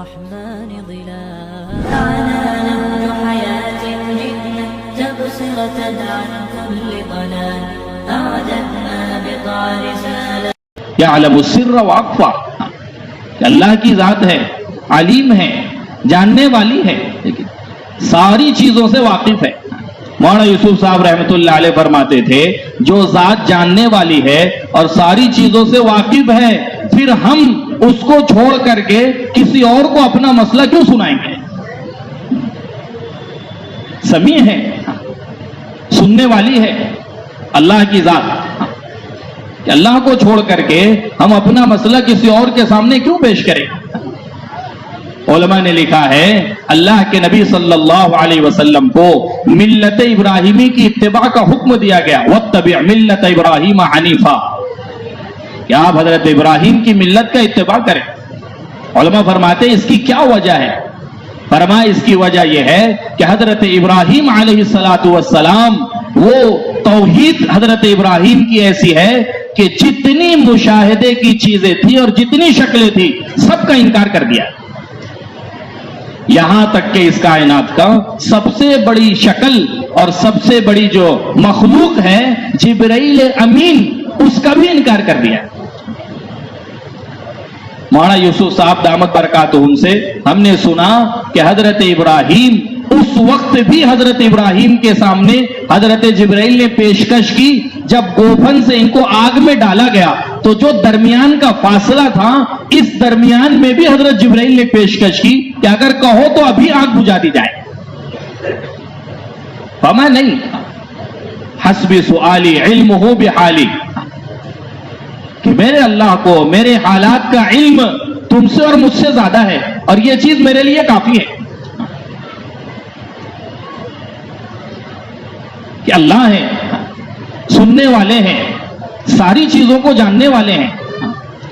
الرحمن ظلال معنا نهج حياة جئنا تبصرة عن كل ضلال أعددنا بضع رسالة يعلم السر وأخفى کہ اللہ کی ذات ہے، علیم ہے، جاننے والی ہے، لیکن ساری چیزوں سے واقف ہے۔ مولانا یوسف صاحب رحمۃ اللہ علیہ فرماتے تھے جو ذات جاننے والی ہے اور ساری چیزوں سے واقف ہے، پھر ہم اس کو چھوڑ کر کے کسی اور کو اپنا مسئلہ کیوں سنائیں گے؟ سمیع ہے، سننے والی ہے اللہ کی ذات، کہ اللہ کو چھوڑ کر کے ہم اپنا مسئلہ کسی اور کے سامنے کیوں پیش کریں؟ علماء نے لکھا ہے اللہ کے نبی صلی اللہ علیہ وسلم کو ملت ابراہیمی کی اتباع کا حکم دیا گیا، واتبع ملت ابراہیم حنیفا، کہ آپ حضرت ابراہیم کی ملت کا اتباع کریں۔ علماء فرماتے ہیں اس کی کیا وجہ ہے؟ فرمایا اس کی وجہ یہ ہے کہ حضرت ابراہیم علیہ السلام وہ توحید حضرت ابراہیم کی ایسی ہے کہ جتنی مشاہدے کی چیزیں تھی اور جتنی شکلیں تھی سب کا انکار کر دیا، یہاں تک کہ اس کائنات کا سب سے بڑی شکل اور سب سے بڑی جو مخلوق ہے جبرائیل امین، اس کا بھی انکار کر دیا۔ مولانا یوسف صاحب دامت برکاتہم سے ہم نے سنا کہ حضرت ابراہیم اس وقت بھی حضرت ابراہیم کے سامنے حضرت جبرائیل نے پیشکش کی، جب گوفن سے ان کو آگ میں ڈالا گیا تو جو درمیان کا فاصلہ تھا اس درمیان میں بھی حضرت جبرائیل نے پیشکش کی کہ اگر کہو تو ابھی آگ بجھا دی جائے۔ فرمایا نہیں، حسب سؤالی علمہ بحالی، کہ میرے اللہ کو میرے حالات کا علم تم سے اور مجھ سے زیادہ ہے اور یہ چیز میرے لیے کافی ہے کہ اللہ ہے، سننے والے ہیں، ساری چیزوں کو جاننے والے ہیں۔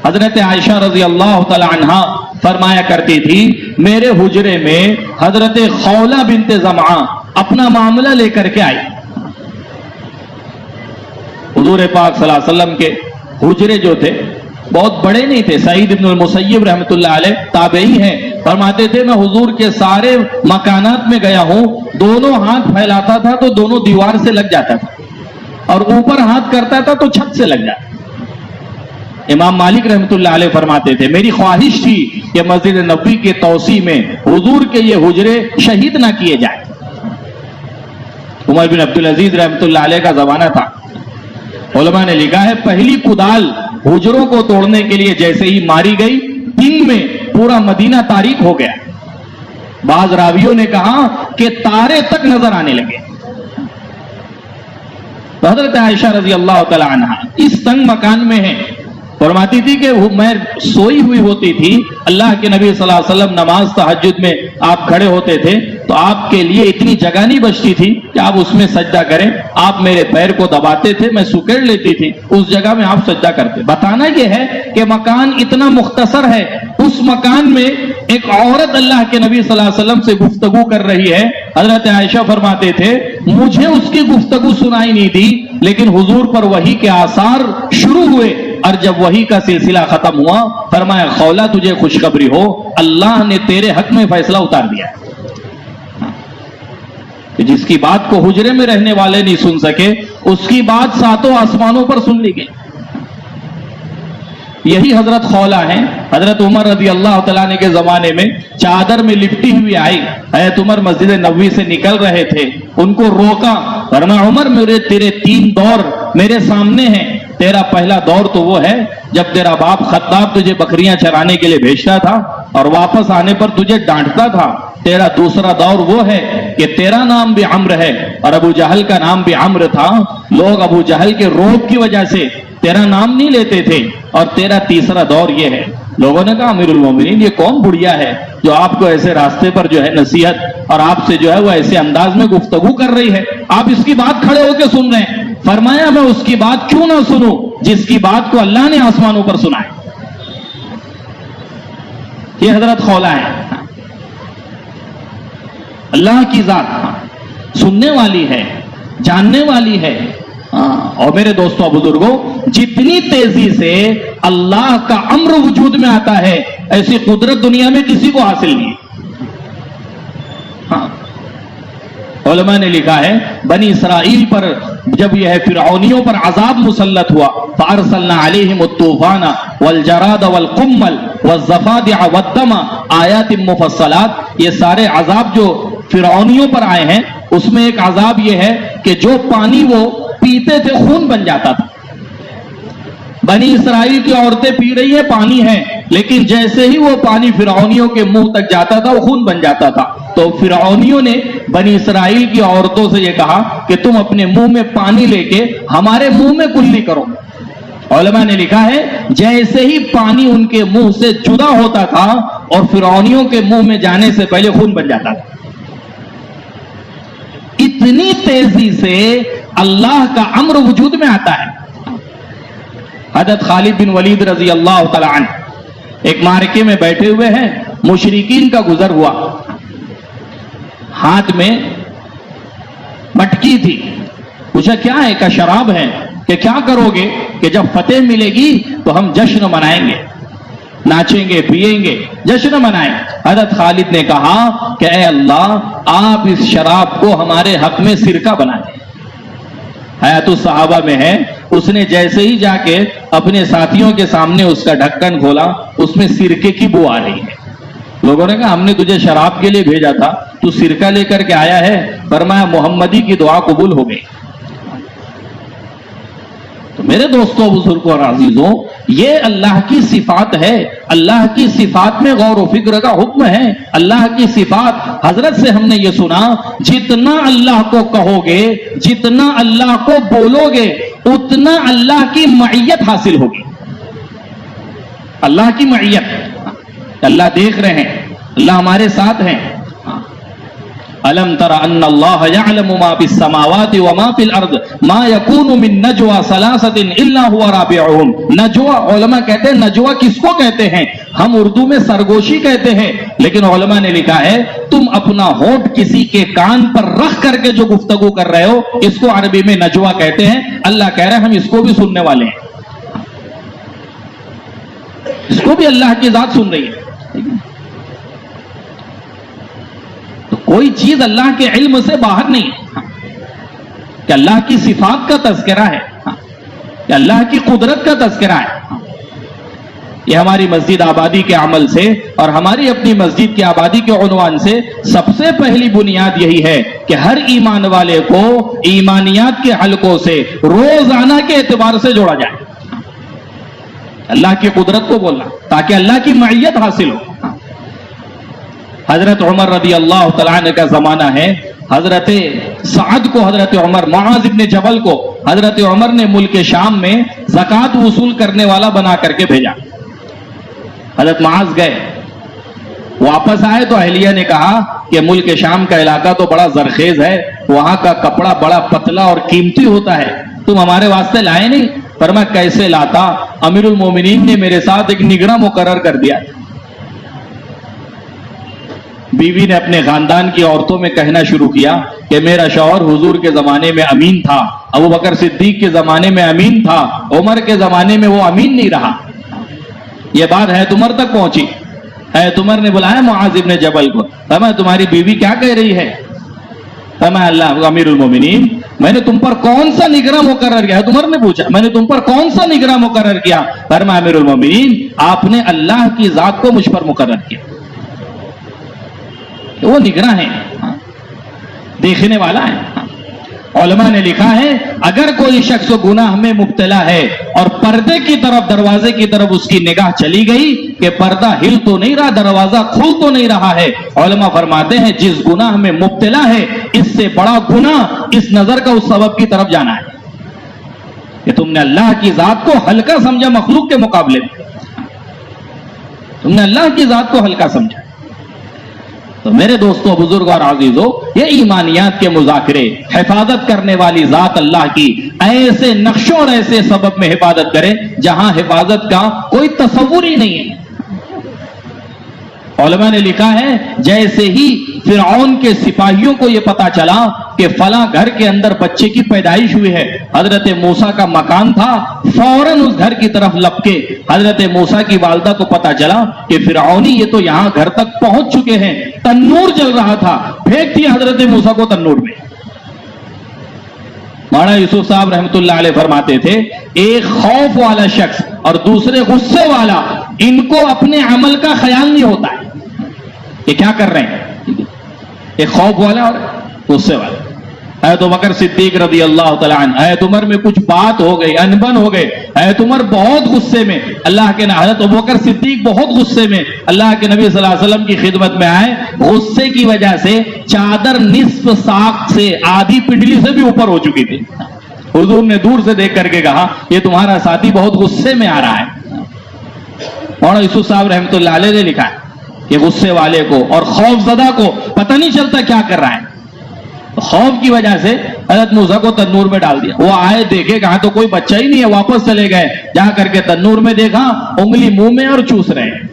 حضرت عائشہ رضی اللہ تعالی عنہا فرمایا کرتی تھی میرے حجرے میں حضرت خولہ بنت زمعہ اپنا معاملہ لے کر کے آئی۔ حضور پاک صلی اللہ علیہ وسلم کے حجرے جو تھے بہت بڑے نہیں تھے، سعید ابن المسیب رحمۃ اللہ علیہ تابعی ہیں، فرماتے تھے میں حضور کے سارے مکانات میں گیا ہوں، دونوں ہاتھ پھیلاتا تھا تو دونوں دیوار سے لگ جاتا تھا اور اوپر ہاتھ کرتا تھا تو چھت سے لگ جاتا۔ امام مالک رحمۃ اللہ علیہ فرماتے تھے میری خواہش تھی کہ مسجد نبوی کے توسیع میں حضور کے یہ حجرے شہید نہ کیے جائیں۔ عمر بن عبدالعزیز رحمۃ اللہ علیہ کا زمانہ تھا، علماء نے لکھا ہے پہلی کدال حجروں کو توڑنے کے لیے جیسے ہی ماری گئی دن میں پورا مدینہ تاریک ہو گیا، بعض راویوں نے کہا کہ تارے تک نظر آنے لگے۔ تو حضرت عائشہ رضی اللہ تعالی عنہا اس تنگ مکان میں ہیں، فرماتی تھی کہ میں سوئی ہوئی ہوتی تھی، اللہ کے نبی صلی اللہ علیہ وسلم نماز تہجد میں آپ کھڑے ہوتے تھے تو آپ کے لیے اتنی جگہ نہیں بچتی تھی کہ آپ اس میں سجدہ کریں، آپ میرے پیر کو دباتے تھے، میں سکڑ لیتی تھی، اس جگہ میں آپ سجدہ کرتے۔ بتانا یہ ہے کہ مکان اتنا مختصر ہے، اس مکان میں ایک عورت اللہ کے نبی صلی اللہ علیہ وسلم سے گفتگو کر رہی ہے۔ حضرت عائشہ فرماتے تھے مجھے اس کی گفتگو سنائی نہیں دی، لیکن حضور پر وحی کے آثار شروع ہوئے اور جب وحی کا سلسلہ ختم ہوا فرمایا خولہ تجھے خوشخبری ہو، اللہ نے تیرے حق میں فیصلہ اتار دیا کہ جس کی بات کو حجرے میں رہنے والے نہیں سن سکے اس کی بات ساتوں آسمانوں پر سن لی گئی۔ یہی حضرت خولہ ہیں، حضرت عمر رضی اللہ تعالیٰ عنہ کے زمانے میں چادر میں لپٹی ہوئی آئی، حضرت عمر مسجد نبوی سے نکل رہے تھے، ان کو روکا، فرمایا عمر تیرے 3 دور میرے سامنے ہیں، تیرا پہلا دور تو وہ ہے جب تیرا باپ خطاب تجھے بکریاں چرانے کے لیے بھیجتا تھا اور واپس آنے پر تجھے ڈانٹتا تھا، تیرا دوسرا دور وہ ہے کہ تیرا نام بھی عمرو ہے اور ابو جہل کا نام بھی عمرو تھا، لوگ ابو جہل کے روب کی وجہ سے تیرا نام نہیں لیتے تھے، اور تیرا تیسرا دور یہ ہے۔ لوگوں نے کہا امیر المومنین یہ کون بڑھیا ہے جو آپ کو ایسے راستے پر جو ہے نصیحت اور آپ سے جو ہے وہ ایسے انداز میں گفتگو کر رہی ہے، آپ اس کی بات کھڑے ہو کے سن رہے ہیں۔ فرمایا میں اس کی بات کیوں نہ سنوں جس کی بات کو اللہ نے آسمانوں پر سنا ہے۔ یہ حضرت خولہ ہے، اللہ کی ذات سننے والی ہے، جاننے والی ہے۔ اور میرے دوستوں بزرگوں جتنی تیزی سے اللہ کا امر وجود میں آتا ہے ایسی قدرت دنیا میں کسی کو حاصل نہیں. ہاں علماء نے لکھا ہے بنی اسرائیل پر جب یہ فرعونیوں پر عذاب مسلط ہوا فارسلنا علیہم الطوفان والجراد والقمل والضفادع والدم آیات مفصلات، یہ سارے عذاب جو فرعونیوں پر آئے ہیں اس میں ایک عذاب یہ ہے کہ جو پانی وہ پیتے تھے خون بن جاتا تھا. بنی اسرائیل کی عورتیں پی رہی ہیں پانی ہے، لیکن جیسے ہی وہ پانی فرعونیوں کے منہ تک جاتا تھا وہ خون بن جاتا تھا. تو فرعونیوں نے بنی اسرائیل کی عورتوں سے یہ کہا کہ تم اپنے منہ میں پانی لے کے ہمارے منہ میں کلی کرو. علماء نے لکھا ہے جیسے ہی پانی ان کے منہ سے جدا ہوتا تھا اور فرعونیوں کے منہ میں جانے سے پہلے خون بن جاتا تھا. اتنی تیزی سے اللہ کا امر وجود میں آتا ہے. حضرت خالد بن ولید رضی اللہ تعالی عنہ ایک معرکے میں بیٹھے ہوئے ہیں، مشرکین کا گزر ہوا، ہاتھ میں مٹکی تھی. پوچھا کیا ہے؟ کہ شراب ہے. کہ کیا کرو گے؟ کہ جب فتح ملے گی تو ہم جشن منائیں گے، ناچیں گے، پیئیں گے، جشن منائیں. حضرت خالد نے کہا کہ اے اللہ آپ اس شراب کو ہمارے حق میں سرکہ بنا دیں. حیات الصحابہ میں ہے، اس نے جیسے ہی جا کے اپنے ساتھیوں کے سامنے اس کا ڈھکن کھولا، اس میں سرکے کی بو آ رہی ہے. لوگوں نے کہا ہم نے تجھے شراب کے لیے بھیجا تھا، تو سرکہ لے کر کے آیا ہے. فرمایا محمدی کی دعا قبول ہو گئی. تو میرے دوستوں بزرگوں اور عزیزوں، یہ اللہ کی صفات ہے. اللہ کی صفات میں غور و فکر کا حکم ہے. اللہ کی صفات حضرت سے ہم نے یہ سنا، جتنا اللہ کو کہو گے، جتنا اللہ کو بولو گے، اتنا اللہ کی معیت حاصل ہوگی. اللہ کی معیت، اللہ دیکھ رہے ہیں، اللہ ہمارے ساتھ ہیں. أَلَمْ تَرَ أَنَّ اللَّهَ يَعْلَمُ مَا فِي السَّمَاوَاتِ وَمَا فِي الْأَرْضِ مَا يَكُونُ مِن نَجْوَى ثَلَاثَةٍ إِلَّا هُوَ رَابِعُهُمْ. نجوہ علماء کہتے ہیں نجوہ کس کو کہتے ہیں؟ ہم اردو میں سرگوشی کہتے ہیں، لیکن علماء نے لکھا ہے تم اپنا ہونٹ کسی کے کان پر رکھ کر کے جو گفتگو کر رہے ہو اس کو عربی میں نجوہ کہتے ہیں. اللہ کہہ رہے ہیں ہم اس کو بھی سننے والے ہیں، اس کو بھی اللہ کی ذات سن رہی ہے. کوئی چیز اللہ کے علم سے باہر نہیں ہے. کہ اللہ کی صفات کا تذکرہ ہے، کہ اللہ کی قدرت کا تذکرہ ہے. یہ ہماری مسجد آبادی کے عمل سے اور ہماری اپنی مسجد کی آبادی کے عنوان سے سب سے پہلی بنیاد یہی ہے کہ ہر ایمان والے کو ایمانیات کے حلقوں سے روزانہ کے اعتبار سے جوڑا جائے. اللہ کی قدرت کو بولنا تاکہ اللہ کی معیت حاصل ہو. حضرت عمر رضی اللہ تعالیٰ عنہ کا زمانہ ہے. حضرت سعد کو حضرت عمر، معاذ ابن جبل کو حضرت عمر نے ملک شام میں زکوٰۃ وصول کرنے والا بنا کر کے بھیجا. حضرت معاذ گئے، واپس آئے تو اہلیہ نے کہا کہ ملک شام کا علاقہ تو بڑا زرخیز ہے، وہاں کا کپڑا بڑا پتلا اور قیمتی ہوتا ہے، تم ہمارے واسطے لائے نہیں؟ فرمایا کیسے لاتا؟ امیر المومنین نے میرے ساتھ ایک نگراں مقرر کر دیا. بیوی نے اپنے خاندان کی عورتوں میں کہنا شروع کیا کہ میرا شوہر حضور کے زمانے میں امین تھا، ابو بکر صدیق کے زمانے میں امین تھا، عمر کے زمانے میں وہ امین نہیں رہا. یہ بات ہے عمر تک پہنچی. ہے عمر نے بلایا معاذ ابن جبل کو. فرمایا تمہاری بیوی کیا کہہ رہی ہے؟ فرمایا اللہ امیر المومنین میں نے تم پر کون سا نگراں مقرر کیا؟ عمر نے پوچھا میں نے تم پر کون سا نگراں مقرر کیا؟ فرمایا امیر المومنین آپ نے اللہ کی ذات کو مجھ پر مقرر کیا. وہ نگراں ہے، دیکھنے والا ہے. علماء نے لکھا ہے اگر کوئی شخص گناہ میں مبتلا ہے اور پردے کی طرف، دروازے کی طرف اس کی نگاہ چلی گئی کہ پردہ ہل تو نہیں رہا، دروازہ کھل تو نہیں رہا ہے، علماء فرماتے ہیں جس گناہ میں مبتلا ہے اس سے بڑا گناہ اس نظر کا اس سبب کی طرف جانا ہے کہ تم نے اللہ کی ذات کو ہلکا سمجھا مخلوق کے مقابلے میں، تم نے اللہ کی ذات کو ہلکا سمجھا. تو میرے دوستوں بزرگ اور عزیزوں، یہ ایمانیات کے مذاکرے، حفاظت کرنے والی ذات اللہ کی ایسے نقشوں اور ایسے سبب میں حفاظت کریں جہاں حفاظت کا کوئی تصور ہی نہیں ہے. علماء نے لکھا ہے جیسے ہی فرعون کے سپاہیوں کو یہ پتا چلا کہ کہ فلاں گھر کے اندر بچے کی پیدائش ہوئی ہے. حضرت موسیٰ کا مکان تھا, فوراً اس گھر کی طرف لپکے. حضرت موسیٰ کی والدہ کو پتا چلا کہ فرعونی یہ تو یہاں گھر تک پہنچ چکے ہیں. تنور جل رہا تھا, پھینک دیا حضرت موسیٰ کو تنور میں. مولانا یوسف صاحب رحمۃ اللہ علیہ فرماتے تھے, ایک خوف والا شخص اور دوسرے غصے والا, ان کو اپنے عمل کا خیال نہیں ہوتا ہے کہ کیا کر رہے ہیں. ایک خوف والا اور غصے والا. حضرت ابوبکر صدیق رضی اللہ تعالیٰ عنہ, حضرت عمر میں کچھ بات ہو گئی, انبن ہو گئے. حضرت عمر بہت غصے میں, اللہ کے حضرت ابوبکر صدیق بہت غصے میں اللہ کے نبی صلی اللہ علیہ وسلم کی خدمت میں آئے. غصے کی وجہ سے چادر نصف ساق سے, آدھی پنڈلی سے بھی اوپر ہو چکی تھی. حضور نے دور سے دیکھ کر کے کہا, یہ تمہارا ساتھی بہت غصے میں آ رہا ہے. مولانا یوسف صاحب رحمۃ اللہ علیہ نے لکھا ہے کہ غصے والے کو اور خوف زدہ کو پتہ نہیں چلتا کیا کر رہا ہے. خوف کی وجہ سے حضرت موسیٰ کو تنور میں ڈال دیا. وہ آئے, دیکھے کہاں تو کوئی بچہ ہی نہیں ہے, واپس چلے گئے. جا کر کے تنور میں دیکھا, انگلی منہ میں اور چوس رہے ہیں.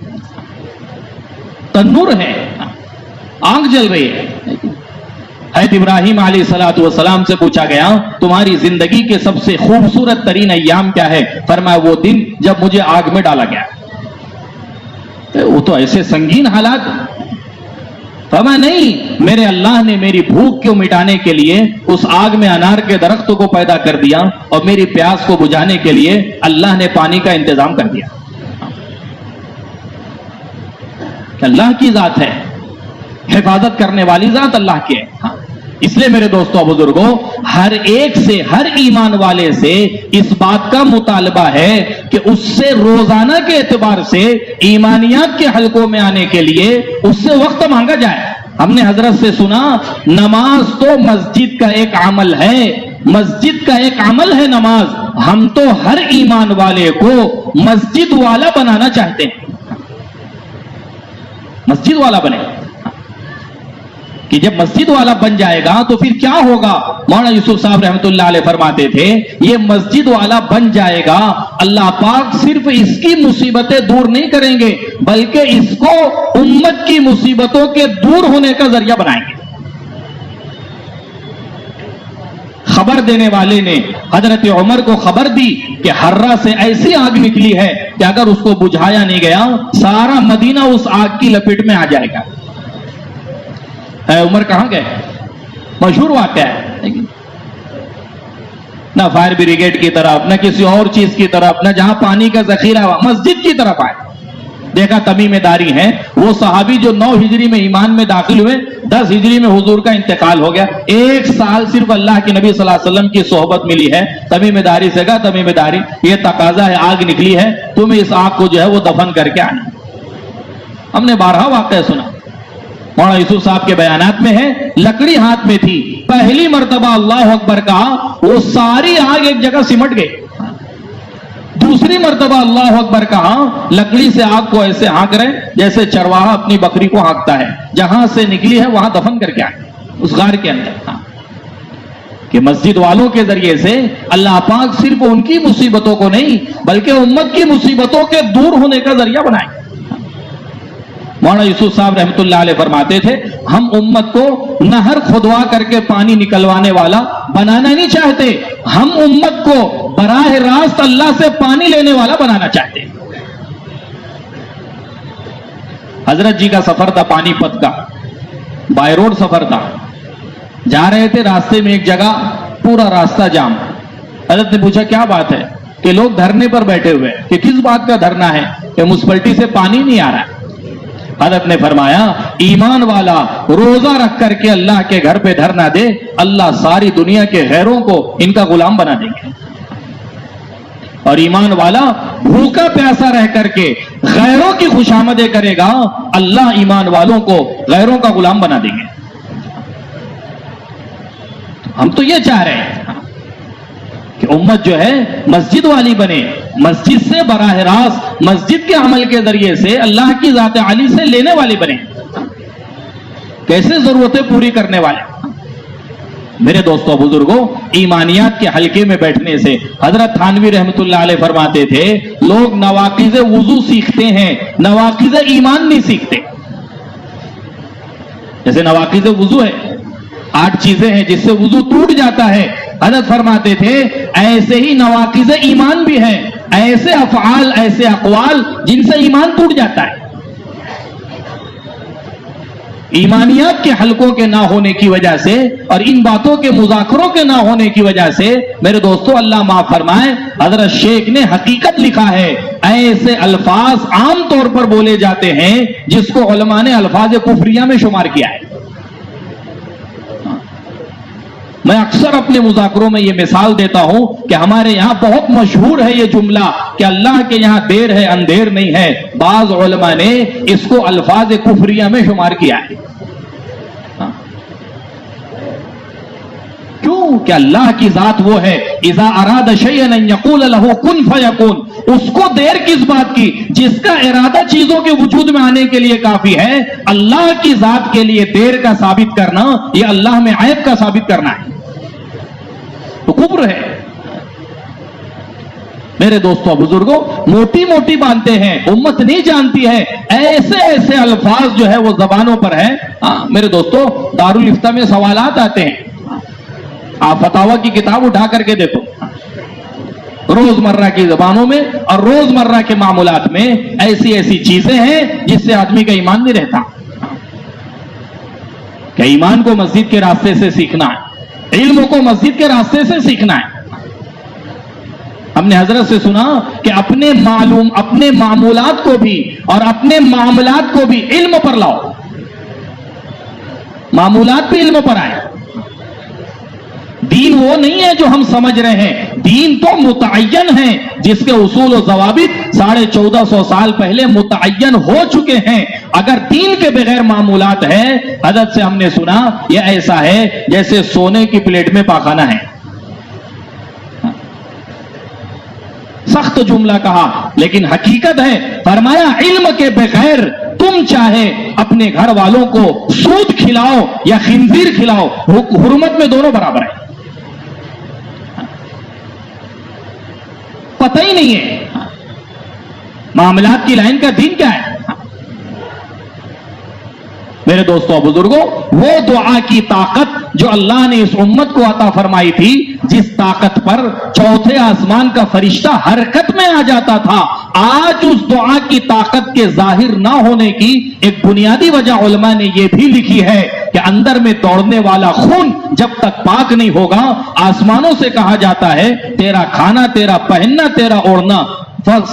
تنور ہے, آنکھ جل رہی ہے. حضرت ابراہیم علیہ الصلوۃ والسلام سے پوچھا گیا, تمہاری زندگی کے سب سے خوبصورت ترین ایام کیا ہے؟ فرمایا, وہ دن جب مجھے آگ میں ڈالا گیا. وہ تو ایسے سنگین حالات. فرمایا, نہیں, میرے اللہ نے میری بھوک کو مٹانے کے لیے اس آگ میں انار کے درختوں کو پیدا کر دیا, اور میری پیاس کو بجھانے کے لیے اللہ نے پانی کا انتظام کر دیا. اللہ کی ذات ہے, حفاظت کرنے والی ذات اللہ کی ہے. اس لیے میرے دوستوں بزرگوں, ہر ایک سے, ہر ایمان والے سے اس بات کا مطالبہ ہے کہ اس سے روزانہ کے اعتبار سے ایمانیات کے حلقوں میں آنے کے لیے اس سے وقت مانگا جائے. ہم نے حضرت سے سنا, نماز تو مسجد کا ایک عمل ہے, مسجد کا ایک عمل ہے نماز. ہم تو ہر ایمان والے کو مسجد والا بنانا چاہتے ہیں, مسجد والا بنے. کہ جب مسجد والا بن جائے گا تو پھر کیا ہوگا؟ مولانا یوسف صاحب رحمۃ اللہ علیہ فرماتے تھے, یہ مسجد والا بن جائے گا, اللہ پاک صرف اس کی مصیبتیں دور نہیں کریں گے, بلکہ اس کو امت کی مصیبتوں کے دور ہونے کا ذریعہ بنائیں گے. خبر دینے والے نے حضرت عمر کو خبر دی کہ ہررا سے ایسی آگ نکلی ہے کہ اگر اس کو بجھایا نہیں گیا, سارا مدینہ اس آگ کی لپیٹ میں آ جائے گا. عمر کہاں گئے؟ مشہور واقعہ ہے. نہ فائر بریگیڈ کی طرف, نہ کسی اور چیز کی طرف, نہ جہاں پانی کا ذخیرہ ہوا, مسجد کی طرف آئے. دیکھا تمیم داری ہیں, وہ صحابی جو 9 ہجری میں ایمان میں داخل ہوئے, 10 ہجری میں حضور کا انتقال ہو گیا. 1 سال صرف اللہ کے نبی صلی اللہ علیہ وسلم کی صحبت ملی ہے. تمیم داری سے کہا, تمیم داری, یہ تقاضا ہے, آگ نکلی ہے, تم اس آگ کو جو ہے وہ دفن کر کے آنا. ہم نے 12 واقعہ سنا. مولانا یوسف صاحب کے بیانات میں ہے, لکڑی ہاتھ میں تھی, پہلی مرتبہ اللہ اکبر کہا, وہ ساری آگ ایک جگہ سمٹ گئی. دوسری مرتبہ اللہ اکبر کہا, لکڑی سے آگ کو ایسے ہانک رہے جیسے چرواہا اپنی بکری کو ہانکتا ہے, جہاں سے نکلی ہے وہاں دفن کر کے آئے اس غار کے اندر. کہ مسجد والوں کے ذریعے سے اللہ پاک صرف ان کی مصیبتوں کو نہیں بلکہ امت کی مصیبتوں کے دور ہونے کا ذریعہ بنائے. مولانا یوسف صاحب رحمۃ اللہ علیہ فرماتے تھے, ہم امت کو نہر کھدوا کر کے پانی نکلوانے والا بنانا نہیں چاہتے, ہم امت کو براہ راست اللہ سے پانی لینے والا بنانا چاہتے. حضرت جی کا سفر تھا پانی پت کا, بائی روڈ سفر تھا, جا رہے تھے, راستے میں ایک جگہ پورا راستہ جام. حضرت نے پوچھا کیا بات ہے؟ کہ لوگ دھرنے پر بیٹھے ہوئے. کہ کس بات کا دھرنا ہے؟ کہ میونسپلٹی سے پانی نہیں آ رہا. حضرت نے فرمایا, ایمان والا روزہ رکھ کر کے اللہ کے گھر پہ دھرنا دے, اللہ ساری دنیا کے غیروں کو ان کا غلام بنا دیں گے. اور ایمان والا بھوکا پیاسا رہ کر کے غیروں کی خوشامدیں کرے گا, اللہ ایمان والوں کو غیروں کا غلام بنا دیں گے. ہم تو یہ چاہ رہے ہیں کہ امت جو ہے مسجد والی بنے, مسجد سے براہ راست مسجد کے عمل کے ذریعے سے اللہ کی ذات عالی سے لینے والے بنے, کیسے ضرورتیں پوری کرنے والے. میرے دوستوں بزرگوں, ایمانیات کے حلقے میں بیٹھنے سے حضرت تھانوی رحمۃ اللہ علیہ فرماتے تھے, لوگ نواقض وضو سیکھتے ہیں, نواقض ایمان نہیں سیکھتے. جیسے نواقض وضو ہے, 8 چیزیں ہیں جس سے وضو ٹوٹ جاتا ہے. حضرت فرماتے تھے ایسے ہی نواقض ایمان بھی ہیں, ایسے افعال, ایسے اقوال جن سے ایمان ٹوٹ جاتا ہے. ایمانیات کے حلقوں کے نہ ہونے کی وجہ سے اور ان باتوں کے مذاکروں کے نہ ہونے کی وجہ سے میرے دوستو اللہ معاف فرمائے, حضرت شیخ نے حقیقت لکھا ہے ایسے الفاظ عام طور پر بولے جاتے ہیں جس کو علماء نے الفاظ کفریہ میں شمار کیا ہے. میں اکثر اپنے مذاکروں میں یہ مثال دیتا ہوں کہ ہمارے یہاں بہت مشہور ہے یہ جملہ کہ اللہ کے یہاں دیر ہے اندھیر نہیں ہے. بعض علماء نے اس کو الفاظ کفریہ میں شمار کیا ہے. کیوں کہ اللہ کی ذات وہ ہے اذا اراد شیئا ان یقول له کن فیکون. اس کو دیر کس بات کی جس کا ارادہ چیزوں کے وجود میں آنے کے لیے کافی ہے. اللہ کی ذات کے لیے دیر کا ثابت کرنا یہ اللہ میں عیب کا ثابت کرنا ہے, تو کفر ہے. میرے دوستوں بزرگوں موٹی موٹی بانتے ہیں, امت نہیں جانتی ہے ایسے ایسے الفاظ جو ہے وہ زبانوں پر ہے. میرے دوستوں دارالفتہ میں سوالات آتے ہیں, آپ فتاوی کی کتاب اٹھا کر کے دیکھو, روزمرہ کی زبانوں میں اور روزمرہ کے معاملات میں ایسی ایسی چیزیں ہیں جس سے آدمی کا ایمان نہیں رہتا. کہ ایمان کو مسجد کے راستے سے سیکھنا ہے, علم کو مسجد کے راستے سے سیکھنا ہے. ہم نے حضرت سے سنا کہ اپنے معمولات کو بھی اور اپنے معاملات کو بھی علم پر لاؤ. معمولات بھی علم پر آئے. دین وہ نہیں ہے جو ہم سمجھ رہے ہیں, دین تو متعین ہے جس کے اصول و ضوابط 1450 سال پہلے متعین ہو چکے ہیں. اگر دین کے بغیر معمولات ہے, حضرت سے ہم نے سنا یہ ایسا ہے جیسے سونے کی پلیٹ میں پاخانہ ہے. سخت جملہ کہا لیکن حقیقت ہے. فرمایا علم کے بغیر تم چاہے اپنے گھر والوں کو سود کھلاؤ یا خنزیر کھلاؤ, حرمت میں دونوں برابر ہیں. پتہ ہی نہیں ہے معاملات کی لائن کا دین کیا ہے. میرے دوستوں بزرگوں وہ دعا کی طاقت جو اللہ نے اس امت کو عطا فرمائی تھی, جس طاقت پر چوتھے آسمان کا فرشتہ حرکت میں آ جاتا تھا, آج اس دعا کی طاقت کے ظاہر نہ ہونے کی ایک بنیادی وجہ علماء نے یہ بھی لکھی ہے کہ اندر میں دوڑنے والا خون جب تک پاک نہیں ہوگا, آسمانوں سے کہا جاتا ہے تیرا کھانا, تیرا پہننا, تیرا اوڑھنا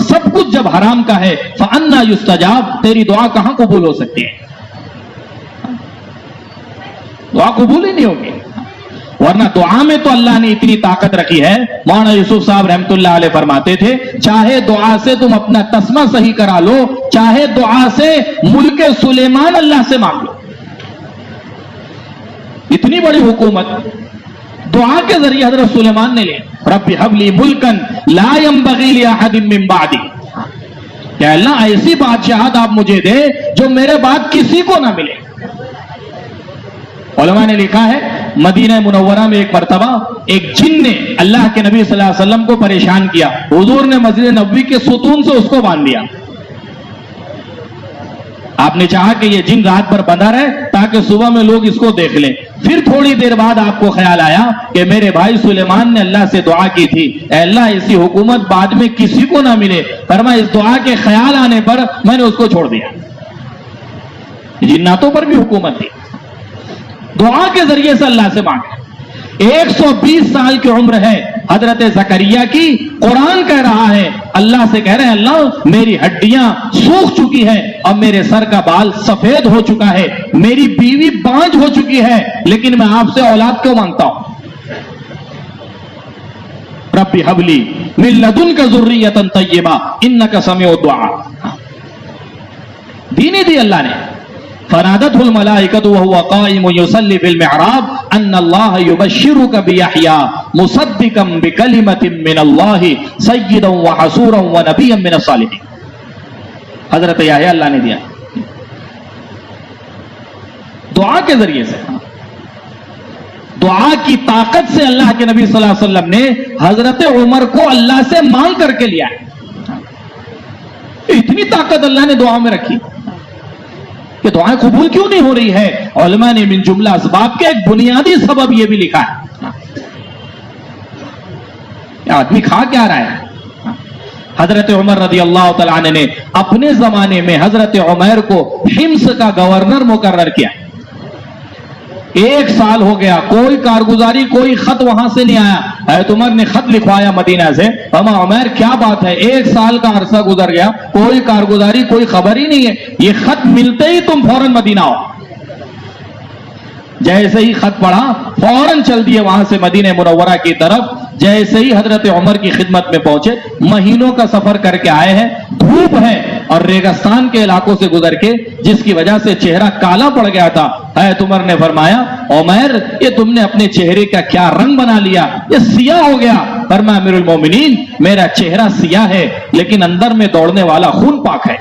سب کچھ جب حرام کا ہے, فَأَنَّا يُسْتَجَابُ, تیری دعا کہاں قبول ہو سکتی ہے؟ دعا قبول ہی نہیں ہوگی. ورنہ دعا میں تو اللہ نے اتنی طاقت رکھی ہے. مولانا یوسف صاحب رحمت اللہ علیہ فرماتے تھے چاہے دعا سے تم اپنا تسمہ صحیح کرا لو, چاہے دعا سے ملک سلیمان اللہ سے مانگ لو. اتنی بڑی حکومت دعا کے ذریعے حضرت سلیمان نے لی. رب هب لی ملکا لا ينبغی لأحد من بعدی, کہ اللہ ایسی بادشاہت آپ مجھے دے جو میرے بعد کسی کو نہ ملے. علماء نے لکھا ہے مدینہ منورہ میں ایک مرتبہ ایک جن نے اللہ کے نبی صلی اللہ علیہ وسلم کو پریشان کیا. حضور نے مسجد نبوی کے ستون سے اس کو باندھ دیا. آپ نے چاہا کہ یہ جن رات بھر بندہ رہے تاکہ صبح میں لوگ اس کو دیکھ لیں. پھر تھوڑی دیر بعد آپ کو خیال آیا کہ میرے بھائی سلیمان نے اللہ سے دعا کی تھی, اے اللہ ایسی حکومت بعد میں کسی کو نہ ملے. فرمایا اس دعا کے خیال آنے پر میں نے اس کو چھوڑ دیا. جناتوں پر بھی حکومت تھی, دعا کے ذریعے سے اللہ سے مانگے. 120 سال کی عمر ہے حضرت زکریا کی, قرآن کہہ رہا ہے اللہ سے کہہ رہے ہیں اللہ میری ہڈیاں سوکھ چکی ہیں اور میرے سر کا بال سفید ہو چکا ہے, میری بیوی بانج ہو چکی ہے, لیکن میں آپ سے اولاد کیوں مانگتا ہوں؟ رب ہب لی من لدنک ذریۃ طیبہ انک سمیع الدعاء. دین دی اللہ نے. فنادته الملائکة وهو قائم يصلي في المحراب ان الله يبشرك بيحيى مصدقا بكلمة من الله سيدا وحصورا ونبيا من الصالحين. حضرت یحییٰ اللہ نے دیا دعا کے ذریعے سے. دعا کی طاقت سے اللہ کے نبی صلی اللہ علیہ وسلم نے حضرت عمر کو اللہ سے مانگ کر کے لیا ہے. اتنی طاقت اللہ نے دعا میں رکھی کہ دعائیں قبول کیوں نہیں ہو رہی ہے؟ علماء نے من جملہ اسباب کے ایک بنیادی سبب یہ بھی لکھا ہے، آدمی کھا کیا رہا ہے؟ حضرت عمر رضی اللہ تعالیٰ عنہ نے اپنے زمانے میں حضرت عمیر کو حمص کا گورنر مقرر کیا، 1 سال ہو گیا، کوئی کارگزاری، کوئی خط وہاں سے نہیں آیا۔ حضرت عمر نے خط لکھوایا مدینہ سے، اما عمیر کیا بات ہے، 1 سال کا عرصہ گزر گیا، کوئی کارگزاری، کوئی خبر ہی نہیں ہے، یہ خط ملتے ہی تم فوراً مدینہ آؤ۔ جیسے ہی خط پڑھا فوراً چل دیے وہاں سے مدینہ منورہ کی طرف۔ جیسے ہی حضرت عمر کی خدمت میں پہنچے، مہینوں کا سفر کر کے آئے ہیں، دھوپ ہے اور ریگستان کے علاقوں سے گزر کے، جس کی وجہ سے چہرہ کالا پڑ گیا تھا۔ حضرت عمر نے فرمایا، عمیر یہ تم نے اپنے چہرے کا کیا رنگ بنا لیا، یہ سیاہ ہو گیا۔ فرمایا، امیر المومنین میرا چہرہ سیاہ ہے لیکن اندر میں دوڑنے والا خون پاک ہے،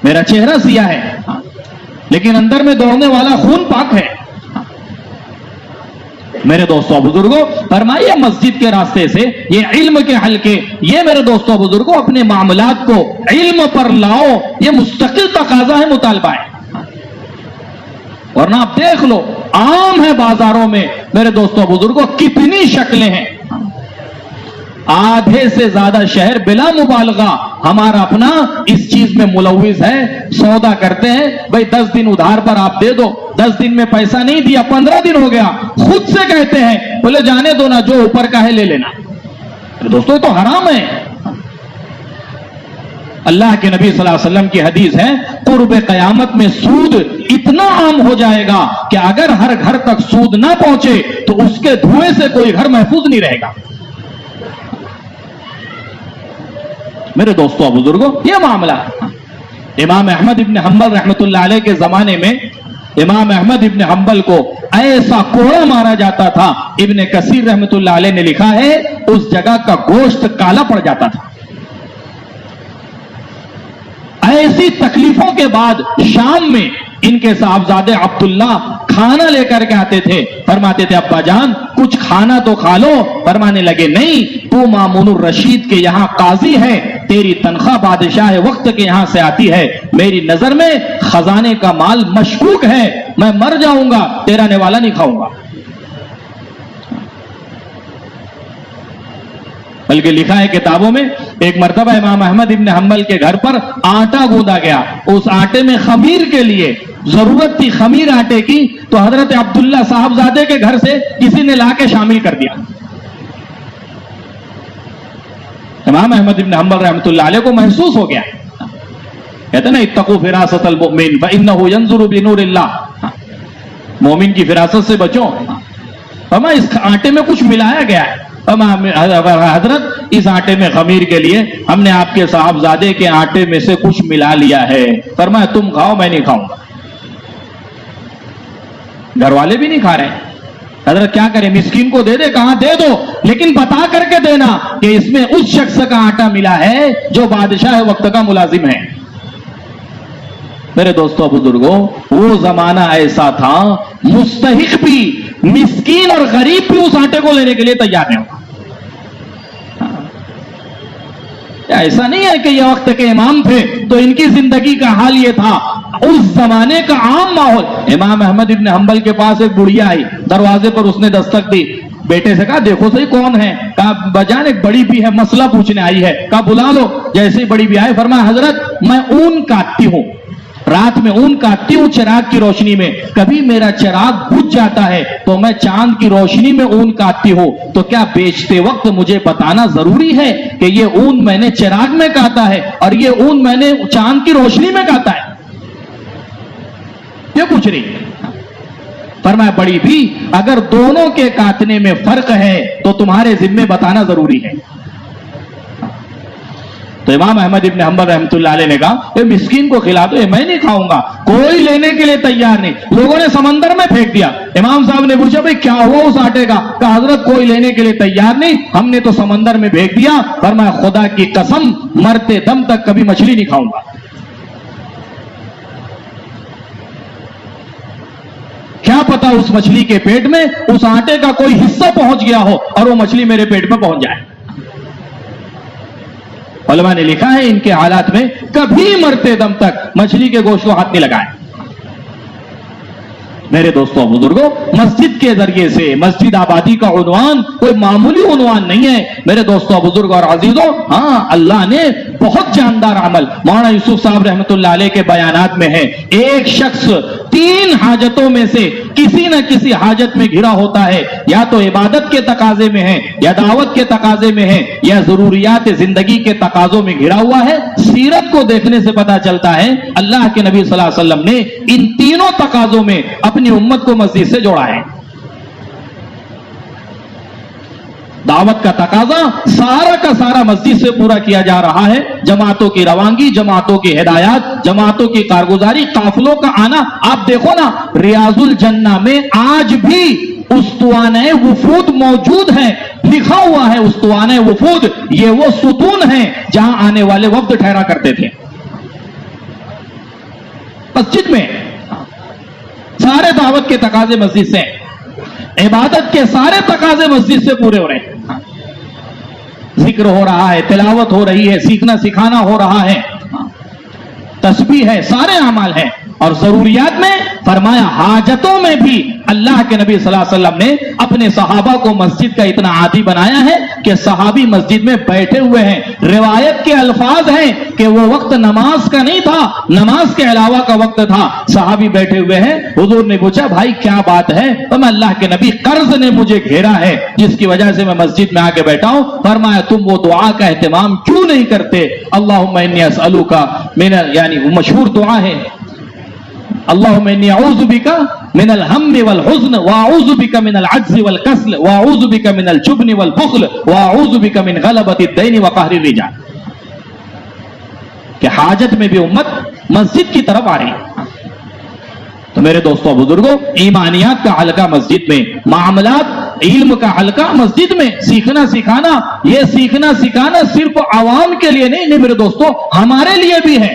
میرا چہرہ سیاہ ہے لیکن اندر میں دوڑنے والا خون پاک ہے۔ میرے دوستوں بزرگوں، فرمائیے مسجد کے راستے سے یہ علم کے حلقے، یہ میرے دوستوں بزرگوں اپنے معاملات کو علم پر لاؤ، یہ مستقل تقاضا ہے، مطالبہ ہے۔ ورنہ آپ دیکھ لو، عام ہے بازاروں میں میرے دوستوں بزرگوں کتنی شکلیں ہیں، آدھے سے زیادہ شہر بلا مبالغہ ہمارا اپنا اس چیز میں ملوث ہے۔ سودا کرتے ہیں، بھائی 10 دن ادھار پر آپ دے دو، 10 دن میں پیسہ نہیں دیا، 15 دن ہو گیا، خود سے کہتے ہیں، بولے جانے دو نا، جو اوپر کا ہے لے لینا۔ دوستو یہ تو حرام ہے۔ اللہ کے نبی صلی اللہ علیہ وسلم کی حدیث ہے، قرب قیامت میں سود اتنا عام ہو جائے گا کہ اگر ہر گھر تک سود نہ پہنچے تو اس کے دھوئیں سے کوئی گھر محفوظ نہیں رہے گا۔ میرے دوستوں بزرگوں، یہ معاملہ امام احمد ابن حنبل رحمۃ اللہ علیہ کے زمانے میں امام احمد ابن حنبل کو ایسا کوڑا مارا جاتا تھا، ابن کثیر رحمۃ اللہ علیہ نے لکھا ہے اس جگہ کا گوشت کالا پڑ جاتا تھا۔ ایسی تکلیفوں کے بعد شام میں ان کے صاحبزادے عبداللہ کھانا لے کر کے آتے تھے، فرماتے تھے ابا جان کچھ کھانا تو کھا لو۔ فرمانے لگے نہیں، تو مامون الرشید کے یہاں قاضی ہے، تیری تنخواہ بادشاہ وقت کے یہاں سے آتی ہے، میری نظر میں خزانے کا مال مشکوک ہے، میں مر جاؤں گا، تیرا نوالا نہیں کھاؤں گا۔ بلکہ لکھا ہے کتابوں میں، ایک مرتبہ امام احمد ابن حنبل کے گھر پر آٹا گوندا گیا، اس آٹے میں خمیر کے لیے ضرورت تھی، خمیر آٹے کی، تو حضرت عبداللہ صاحبزادے کے گھر سے کسی نے لا کے شامل کر دیا۔ امام احمد ابن حنبل رحمۃ اللہ علیہ کو محسوس ہو گیا، کہتے ہیں نا اتقوا فراست المؤمن فإنه ينظر بنور اللہ، مومن کی فراست سے بچو۔ فرمایا اس آٹے میں کچھ ملایا گیا ہے، حضرت اس آٹے میں خمیر کے لیے ہم نے آپ کے صاحبزادے کے آٹے میں سے کچھ ملا لیا ہے۔ فرمایا تم کھاؤ، میں نہیں کھاؤں گا۔ گھر والے بھی نہیں کھا رہے، حضرت کیا کریں، مسکین کو دے دے، کہاں دے دو، لیکن بتا کر کے دینا کہ اس میں اس شخص کا آٹا ملا ہے جو بادشاہ وقت کا ملازم ہے۔ میرے دوستوں بزرگوں، وہ زمانہ ایسا تھا، مستحق بھی، مسکین اور غریب بھی اس آٹے کو لینے کے لیے تیار نہیں ہوگا۔ ایسا نہیں ہے کہ یہ وقت کے امام تھے تو ان کی زندگی کا حال یہ تھا، اس زمانے کا عام ماحول۔ امام احمد ابن حنبل کے پاس ایک بڑھیا آئی، دروازے پر اس نے دستک دی، بیٹے سے کہا دیکھو صحیح کون ہے، کہا بجان ایک بڑی بھی ہے، مسئلہ پوچھنے آئی ہے، کہا بلا لو۔ جیسے ہی بڑی بھی آئی، فرمایا حضرت میں اون کاٹتی ہوں، رات میں اون کاٹتی ہوں چراغ کی روشنی میں، کبھی میرا چراغ بجھ جاتا ہے تو میں چاند کی روشنی میں اون کاٹتی ہوں، تو کیا بیچتے وقت مجھے بتانا ضروری ہے کہ یہ اون میں نے چراغ میں کاٹا ہے اور یہ اون میں نے چاند کی روشنی میں کاٹا ہے؟ یہ پوچھ رہی ہے۔ فرمایا بڑی بھی اگر دونوں کے کاٹنے میں فرق ہے تو تمہارے ذمے بتانا ضروری ہے۔ تو امام احمد ابن حنبل رحمۃ اللہ علیہ نے کہا اے مسکین کو کھلا دو، میں نہیں کھاؤں گا، کوئی لینے کے لیے تیار نہیں۔ لوگوں نے سمندر میں پھینک دیا۔ امام صاحب نے پوچھا بھائی کیا ہوا اس آٹے کا؟ کہا حضرت کوئی لینے کے لیے تیار نہیں، ہم نے تو سمندر میں پھینک دیا۔ فرمایا خدا کی قسم مرتے دم تک کبھی مچھلی نہیں کھاؤں گا۔ کیا پتا اس مچھلی کے پیٹ میں اس آٹے کا کوئی حصہ پہنچ گیا ہو اور وہ مچھلی میرے پیٹ میں پہنچ جائے۔ علماء نے لکھا ہے ان کے حالات میں کبھی مرتے دم تک مچھلی کے گوشت کو ہاتھ نہیں لگائے. میرے دوستوں بزرگوں، مسجد کے ذریعے سے مسجد آبادی کا عنوان کوئی معمولی عنوان نہیں ہے میرے دوستوں بزرگوں اور عزیزوں. ہاں، اللہ نے بہت جاندار عمل مولانا یوسف صاحب رحمۃ اللہ علیہ کے بیانات میں ہے. ایک شخص 3 حاجتوں میں سے کسی نہ کسی حاجت میں گھرا ہوتا ہے، یا تو عبادت کے تقاضے میں ہے، یا دعوت کے تقاضے میں ہے، یا ضروریات زندگی کے تقاضوں میں گھرا ہوا ہے. سیرت کو دیکھنے سے پتا چلتا ہے اللہ کے نبی صلی اللہ علیہ وسلم نے ان تینوں تقاضوں میں اپنی امت کو مسجد سے جوڑا ہے. دعوت کا تقاضا سارا کا سارا مسجد سے پورا کیا جا رہا ہے. جماعتوں کی روانگی، جماعتوں کی ہدایات، جماعتوں کی کارگزاری، قافلوں کا آنا. آپ دیکھو نا، ریاض الجنہ میں آج بھی اسطوانۂ وفود موجود ہیں. لکھا ہوا ہے اسطوانۂ وفود، یہ وہ ستون ہیں جہاں آنے والے وفد ٹھہرا کرتے تھے. مسجد میں سارے دعوت کے تقاضے مسجد سے، عبادت کے سارے تقاضے مسجد سے پورے ہو رہے ہیں. ذکر ہو رہا ہے، تلاوت ہو رہی ہے، سیکھنا سکھانا ہو رہا ہے، تسبیح ہے، سارے اعمال ہیں. اور ضروریات میں فرمایا حاجتوں میں بھی اللہ کے نبی صلی اللہ علیہ وسلم نے اپنے صحابہ کو مسجد کا اتنا عادی بنایا ہے کہ صحابی مسجد میں بیٹھے ہوئے ہیں. روایت کے الفاظ ہیں کہ وہ وقت نماز کا نہیں تھا، نماز کے علاوہ کا وقت تھا. صحابی بیٹھے ہوئے ہیں. حضور نے پوچھا بھائی کیا بات ہے؟ تو میں اللہ کے نبی قرض نے مجھے گھیرا ہے جس کی وجہ سے میں مسجد میں آ کے بیٹھا ہوں. فرمایا تم وہ دعا کا اہتمام کیوں نہیں کرتے؟ اللہم انی اسألوک من، یعنی وہ مشہور دعا ہے، اللہم انی اعوذ بک من الہم والحزن واعوذ بک من العجز والکسل واعوذ بک من الجبن والبخل واعوذ بک من غلبۃ الدین وقہر الرجال. کہ حاجت میں بھی امت مسجد کی طرف آ رہی ہے. تو میرے دوستوں بزرگوں، ایمانیات کا حلقہ مسجد میں، معاملات علم کا حلقہ مسجد میں. سیکھنا سکھانا، یہ سیکھنا سکھانا صرف عوام کے لیے نہیں میرے دوستوں، ہمارے لیے بھی ہے.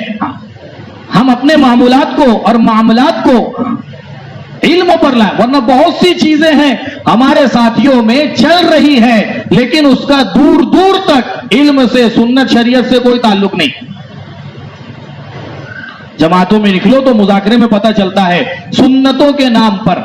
ہم اپنے معمولات کو اور معاملات کو علم پر لائیں، ورنہ بہت سی چیزیں ہیں ہمارے ساتھیوں میں چل رہی ہے لیکن اس کا دور دور تک علم سے، سنت شریعت سے کوئی تعلق نہیں. جماعتوں میں نکلو تو مذاکرے میں پتہ چلتا ہے سنتوں کے نام پر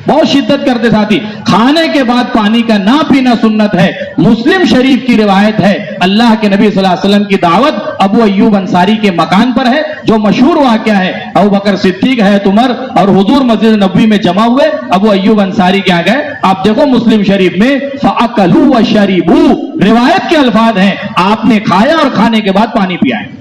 بہت شدت کرتے ساتھی. کھانے کے بعد پانی کا نہ پینا سنت ہے. مسلم شریف کی روایت ہے اللہ کے نبی صلی اللہ علیہ وسلم کی دعوت ابو ایوب انصاری کے مکان پر ہے. جو مشہور واقعہ ہے، ابو بکر صدیق ہے عمر اور حضور مسجد نبوی میں جمع ہوئے، ابو ایوب انصاری کیا گئے. آپ دیکھو مسلم شریف میں فَأَكَلُوا وَشَرِبُوا، روایت کے الفاظ ہیں آپ نے کھایا اور کھانے کے بعد پانی پیا ہے.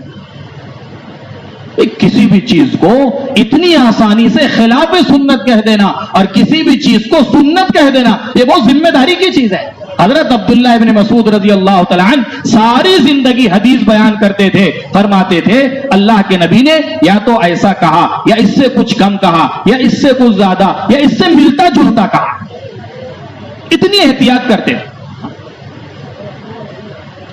کسی بھی چیز کو اتنی آسانی سے خلاف سنت کہہ دینا اور کسی بھی چیز کو سنت کہہ دینا، یہ بہت ذمہ داری کی چیز ہے. حضرت عبداللہ ابن مسعود رضی اللہ تعالیٰ عنہ ساری زندگی حدیث بیان کرتے تھے. فرماتے تھے اللہ کے نبی نے یا تو ایسا کہا، یا اس سے کچھ کم کہا، یا اس سے کچھ زیادہ، یا اس سے ملتا جلتا کہا. اتنی احتیاط کرتے تھے.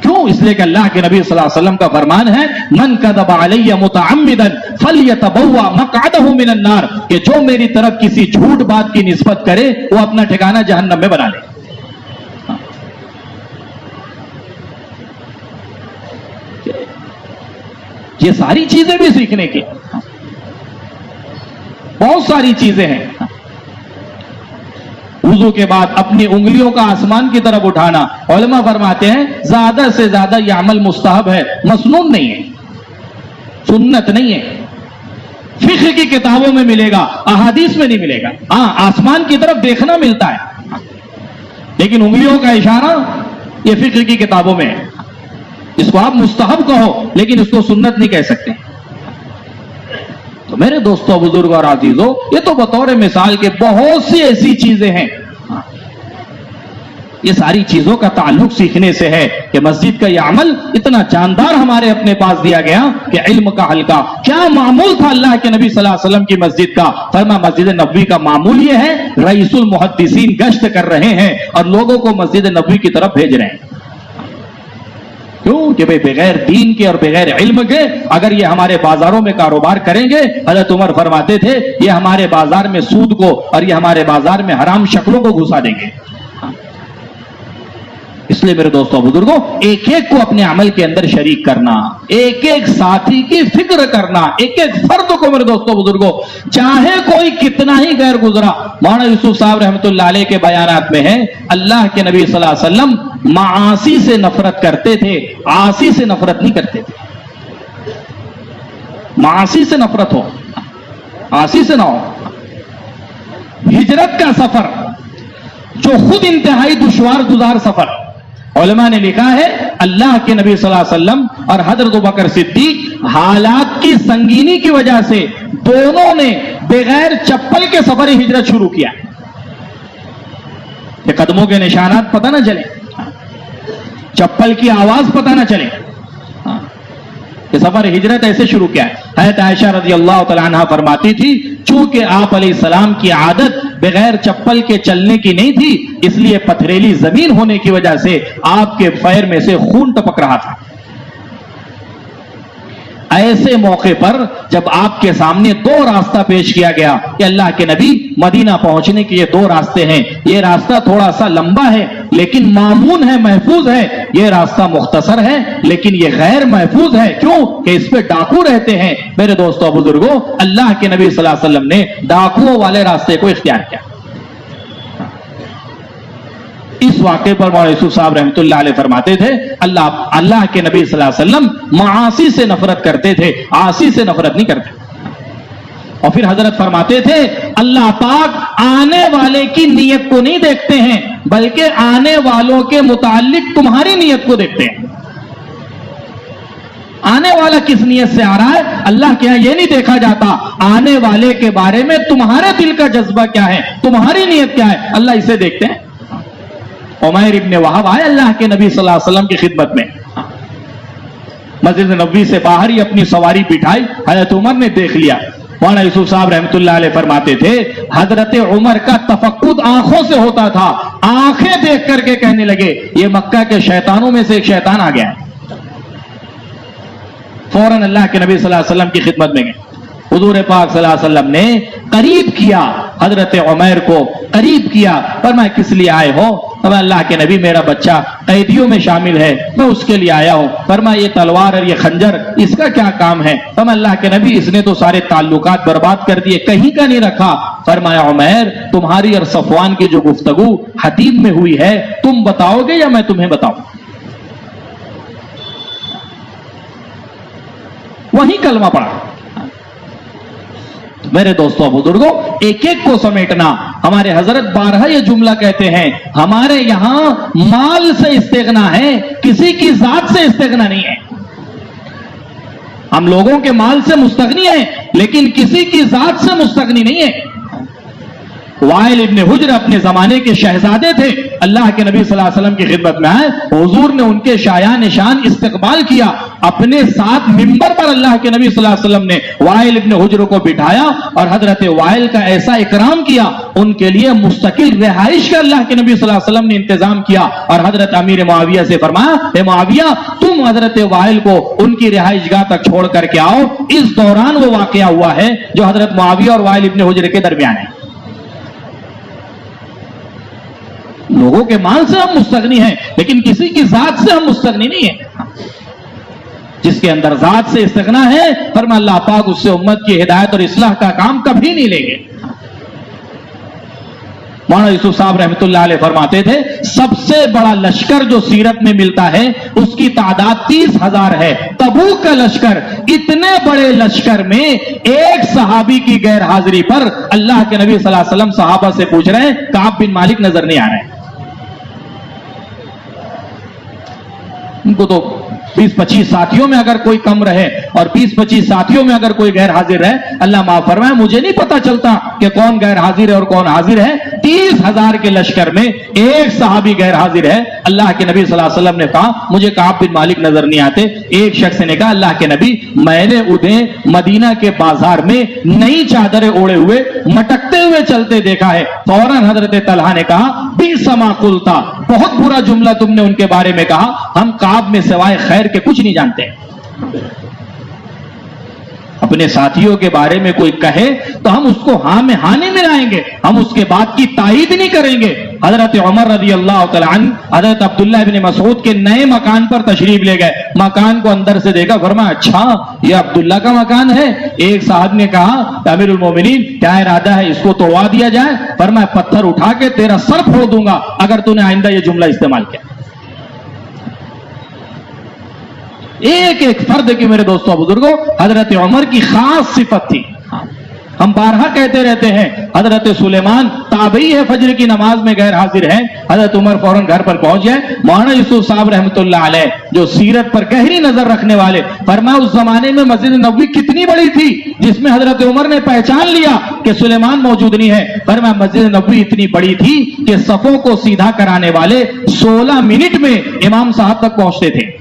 کیوں؟ اس لیے کہ اللہ کے نبی صلی اللہ علیہ وسلم کا فرمان ہے من کذب علی متعمدا فلیتبوأ مقعدہ من النار، کہ جو میری طرف کسی جھوٹ بات کی نسبت کرے وہ اپنا ٹھکانہ جہنم میں بنا لے. یہ ساری چیزیں بھی سیکھنے کی، بہت ساری چیزیں ہیں. وضو کے بعد اپنی انگلیوں کا آسمان کی طرف اٹھانا، علماء فرماتے ہیں زیادہ سے زیادہ یہ عمل مستحب ہے، مسنون نہیں ہے، سنت نہیں ہے. فقہ کی کتابوں میں ملے گا، احادیث میں نہیں ملے گا. ہاں آسمان کی طرف دیکھنا ملتا ہے لیکن انگلیوں کا اشارہ یہ فقہ کی کتابوں میں ہے. اس کو آپ مستحب کہو لیکن اس کو سنت نہیں کہہ سکتے. تو میرے دوستوں بزرگوں اور عزیزوں، یہ تو بطور مثال کے بہت سی ایسی چیزیں ہیں. یہ ساری چیزوں کا تعلق سیکھنے سے ہے کہ مسجد کا یہ عمل اتنا جاندار ہمارے اپنے پاس دیا گیا کہ علم کا حلقہ. کیا معمول تھا اللہ کے نبی صلی اللہ علیہ وسلم کی مسجد کا؟ فرمایا مسجد نبوی کا معمول یہ ہے رئیس المحدثین گشت کر رہے ہیں اور لوگوں کو مسجد نبوی کی طرف بھیج رہے ہیں. کیوں کہ بغیر دین کے اور بغیر علم کے اگر یہ ہمارے بازاروں میں کاروبار کریں گے، حضرت عمر فرماتے تھے یہ ہمارے بازار میں سود کو اور یہ ہمارے بازار میں حرام شکلوں کو گھسا دیں گے. اس اس لیے میرے دوستوں بزرگوں ایک ایک کو اپنے عمل کے اندر شریک کرنا، ایک ایک ساتھی کی فکر کرنا، ایک ایک فرد کو میرے دوستوں بزرگوں چاہے کوئی کتنا ہی غیر گزرا. مولانا یوسف صاحب رحمۃ اللہ علیہ کے بیانات میں ہے اللہ کے نبی صلی اللہ علیہ وسلم معاصی سے نفرت کرتے تھے، عاصی سے نفرت نہیں کرتے تھے. معاصی سے نفرت ہو، عاصی سے نہ ہو. ہجرت کا سفر جو خود انتہائی دشوار گزار سفر، علماء نے لکھا ہے اللہ کے نبی صلی اللہ علیہ وسلم اور حضرت ابوبکر صدیق حالات کی سنگینی کی وجہ سے دونوں نے بغیر چپل کے سفر ہجرت شروع کیا کہ قدموں کے نشانات پتہ نہ چلے، چپل کی آواز پتہ نہ چلے. کہ سفر ہجرت ایسے شروع کیا ہے. حضرت عائشہ رضی اللہ تعالیٰ عنہ فرماتی تھی چونکہ آپ علیہ السلام کی عادت بغیر چپل کے چلنے کی نہیں تھی، اس لیے پتھریلی زمین ہونے کی وجہ سے آپ کے پیر میں سے خون ٹپک رہا تھا. ایسے موقع پر جب آپ کے سامنے دو راستہ پیش کیا گیا کہ اللہ کے نبی مدینہ پہنچنے کے یہ دو راستے ہیں، یہ راستہ تھوڑا سا لمبا ہے لیکن مامون ہے، محفوظ ہے، یہ راستہ مختصر ہے لیکن یہ غیر محفوظ ہے. کیوں کہ اس پہ ڈاکو رہتے ہیں. میرے دوستوں بزرگوں اللہ کے نبی صلی اللہ علیہ وسلم نے ڈاکوؤں والے راستے کو اختیار کیا. اس واقعے پر مولانا یوسف صاحب رحمۃ اللہ علیہ فرماتے تھے اللہ کے نبی صلی اللہ علیہ وسلم معاصی سے نفرت کرتے تھے، عاصی سے نفرت نہیں کرتے. اور پھر حضرت فرماتے تھے اللہ پاک آنے والے کی نیت کو نہیں دیکھتے ہیں بلکہ آنے والوں کے متعلق تمہاری نیت کو دیکھتے ہیں. آنے والا کس نیت سے آ رہا ہے اللہ کے یہاں یہ نہیں دیکھا جاتا، آنے والے کے بارے میں تمہارے دل کا جذبہ کیا ہے، تمہاری نیت کیا ہے، اللہ اسے دیکھتے ہیں. عمیر ابن وہب آئے اللہ کے نبی صلی اللہ علیہ وسلم کی خدمت میں، مسجد نبوی سے باہر ہی اپنی سواری بٹھائی، حضرت عمر نے دیکھ لیا. مولانا یوسف صاحب رحمۃ اللہ علیہ فرماتے تھے حضرت عمر کا تفقد آنکھوں سے ہوتا تھا، آنکھیں دیکھ کر کے کہنے لگے یہ مکہ کے شیطانوں میں سے ایک شیطان آ گیا ہے. فوراً اللہ کے نبی صلی اللہ علیہ وسلم کی خدمت میں گئے. حضور پاک صلی اللہ علیہ وسلم نے قریب کیا حضرت عمیر کو، قریب کیا. فرمایا کس لیے آئے ہو؟ فرمایا اللہ کے نبی میرا بچہ قیدیوں میں شامل ہے، میں اس کے لیے آیا ہوں. فرمایا یہ تلوار اور یہ خنجر اس کا کیا کام ہے؟ فرمایا اللہ کے نبی اس نے تو سارے تعلقات برباد کر دیے، کہیں کا نہیں رکھا. فرمایا عمیر تمہاری اور صفوان کی جو گفتگو حتیب میں ہوئی ہے تم بتاؤ گے یا میں تمہیں بتاؤں؟ وہی کلمہ پڑھا. میرے دوستوں بزرگوں ایک ایک کو سمیٹنا. ہمارے حضرت بارہا یہ جملہ کہتے ہیں ہمارے یہاں مال سے استغنا ہے، کسی کی ذات سے استغنا نہیں ہے. ہم لوگوں کے مال سے مستغنی ہیں لیکن کسی کی ذات سے مستغنی نہیں ہے. وائل ابن حجر اپنے زمانے کے شہزادے تھے، اللہ کے نبی صلی اللہ علیہ وسلم کی خدمت میں آئے، حضور نے ان کے شایان نشان استقبال کیا. اپنے ساتھ منبر پر اللہ کے نبی صلی اللہ علیہ وسلم نے وائل ابن حجر کو بٹھایا اور حضرت وائل کا ایسا اکرام کیا، ان کے لیے مستقل رہائش کا اللہ کے نبی صلی اللہ علیہ وسلم نے انتظام کیا. اور حضرت امیر معاویہ سے فرمایا اے معاویہ تم حضرت وائل کو ان کی رہائش گاہ تک چھوڑ کر کے آؤ. اس دوران وہ واقعہ ہوا ہے جو حضرت معاویہ اور وائل ابن حجر کے درمیان ہے. لوگوں کے مال سے ہم مستغنی ہیں لیکن کسی کی ذات سے ہم مستغنی نہیں ہیں. جس کے اندر ذات سے استغنا ہے فرما اللہ پاک اس سے امت کی ہدایت اور اصلاح کا کام کبھی نہیں لیں گے. مولانا یوسف صاحب رحمۃ اللہ علیہ فرماتے تھے سب سے بڑا لشکر جو سیرت میں ملتا ہے اس کی تعداد 30,000 ہے. تبوک کا لشکر، اتنے بڑے لشکر میں ایک صحابی کی غیر حاضری پر اللہ کے نبی صلی اللہ علیہ وسلم صحابہ سے پوچھ رہے ہیں کعب بن مالک نظر نہیں آ رہے ہیں. ان کو تو 20-25 ساتھیوں میں اگر کوئی کم رہے اور 20-25 ساتھیوں میں اگر کوئی غیر حاضر رہے اللہ معاف فرمائے مجھے نہیں پتا چلتا کہ کون غیر حاضر ہے اور کون حاضر ہے. 30,000 کے لشکر میں ایک صحابی غیر حاضر ہے. اللہ کے نبی صلی اللہ علیہ وسلم نے کہا مجھے کعب بن مالک نظر نہیں آتے. ایک شخص نے کہا اللہ کے نبی میں نے انہیں مدینہ کے بازار میں نئی چادریں اوڑے ہوئے مٹکتے ہوئے چلتے دیکھا ہے. فوراً حضرت طلحہ نے کہا بئس ما قلتا، بہت برا جملہ تم نے ان کے بارے میں کہا، ہم کعب میں سوائے خیر کے کچھ نہیں جانتے. اپنے ساتھیوں کے بارے میں کوئی کہے تو ہم اس کو ہاں میں ہاں نہیں ملائیں گے، ہم اس کے بات کی تائید نہیں کریں گے، حضرت عمر رضی اللہ تعالیٰ عنہ حضرت عبداللہ ابن مسعود کے نئے مکان پر تشریف لے گئے. مکان کو اندر سے دیکھا, فرمایا اچھا یہ عبداللہ کا مکان ہے. ایک صاحب نے کہا امیر المومنین کیا ارادہ ہے, اس کو توڑوا دیا جائے؟ فرمایا پتھر اٹھا کے تیرا سر پھوڑ دوں گا اگر تو نے آئندہ یہ جملہ استعمال کیا. ایک ایک فرد کی میرے دوستوں بزرگوں حضرت عمر کی خاص صفت تھی. ہم بارہا کہتے رہتے ہیں حضرت سلیمان تابعی ہے, فجر کی نماز میں غیر حاضر ہیں, حضرت عمر فوراً گھر پر پہنچ گئے. مولانا یوسف صاحب رحمۃ اللہ علیہ جو سیرت پر گہری نظر رکھنے والے, فرمایا اس زمانے میں مسجد نبوی کتنی بڑی تھی جس میں حضرت عمر نے پہچان لیا کہ سلیمان موجود نہیں ہے. فرمایا مسجد نبوی اتنی بڑی تھی کہ صفوں کو سیدھا کرانے والے 16 منٹ میں امام صاحب تک پہنچتے تھے.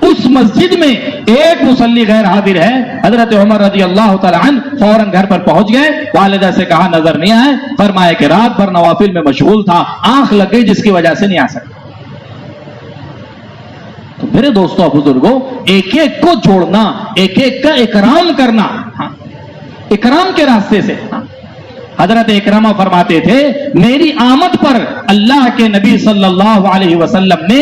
اس مسجد میں ایک مصلی غیر حاضر ہے. حضرت عمر رضی اللہ تعالیٰ عنہ فوراً گھر پر پہنچ گئے. والدہ سے کہا نظر نہیں آئے. فرمایا کہ رات بھر نوافل میں مشغول تھا, آنکھ لگ گئی جس کی وجہ سے نہیں آ سکتا. تو میرے دوستوں بزرگوں ایک ایک کو جوڑنا, ایک ایک کا اکرام کرنا, اکرام کے راستے سے. حضرت اکرمہ فرماتے تھے میری آمد پر اللہ کے نبی صلی اللہ علیہ وسلم نے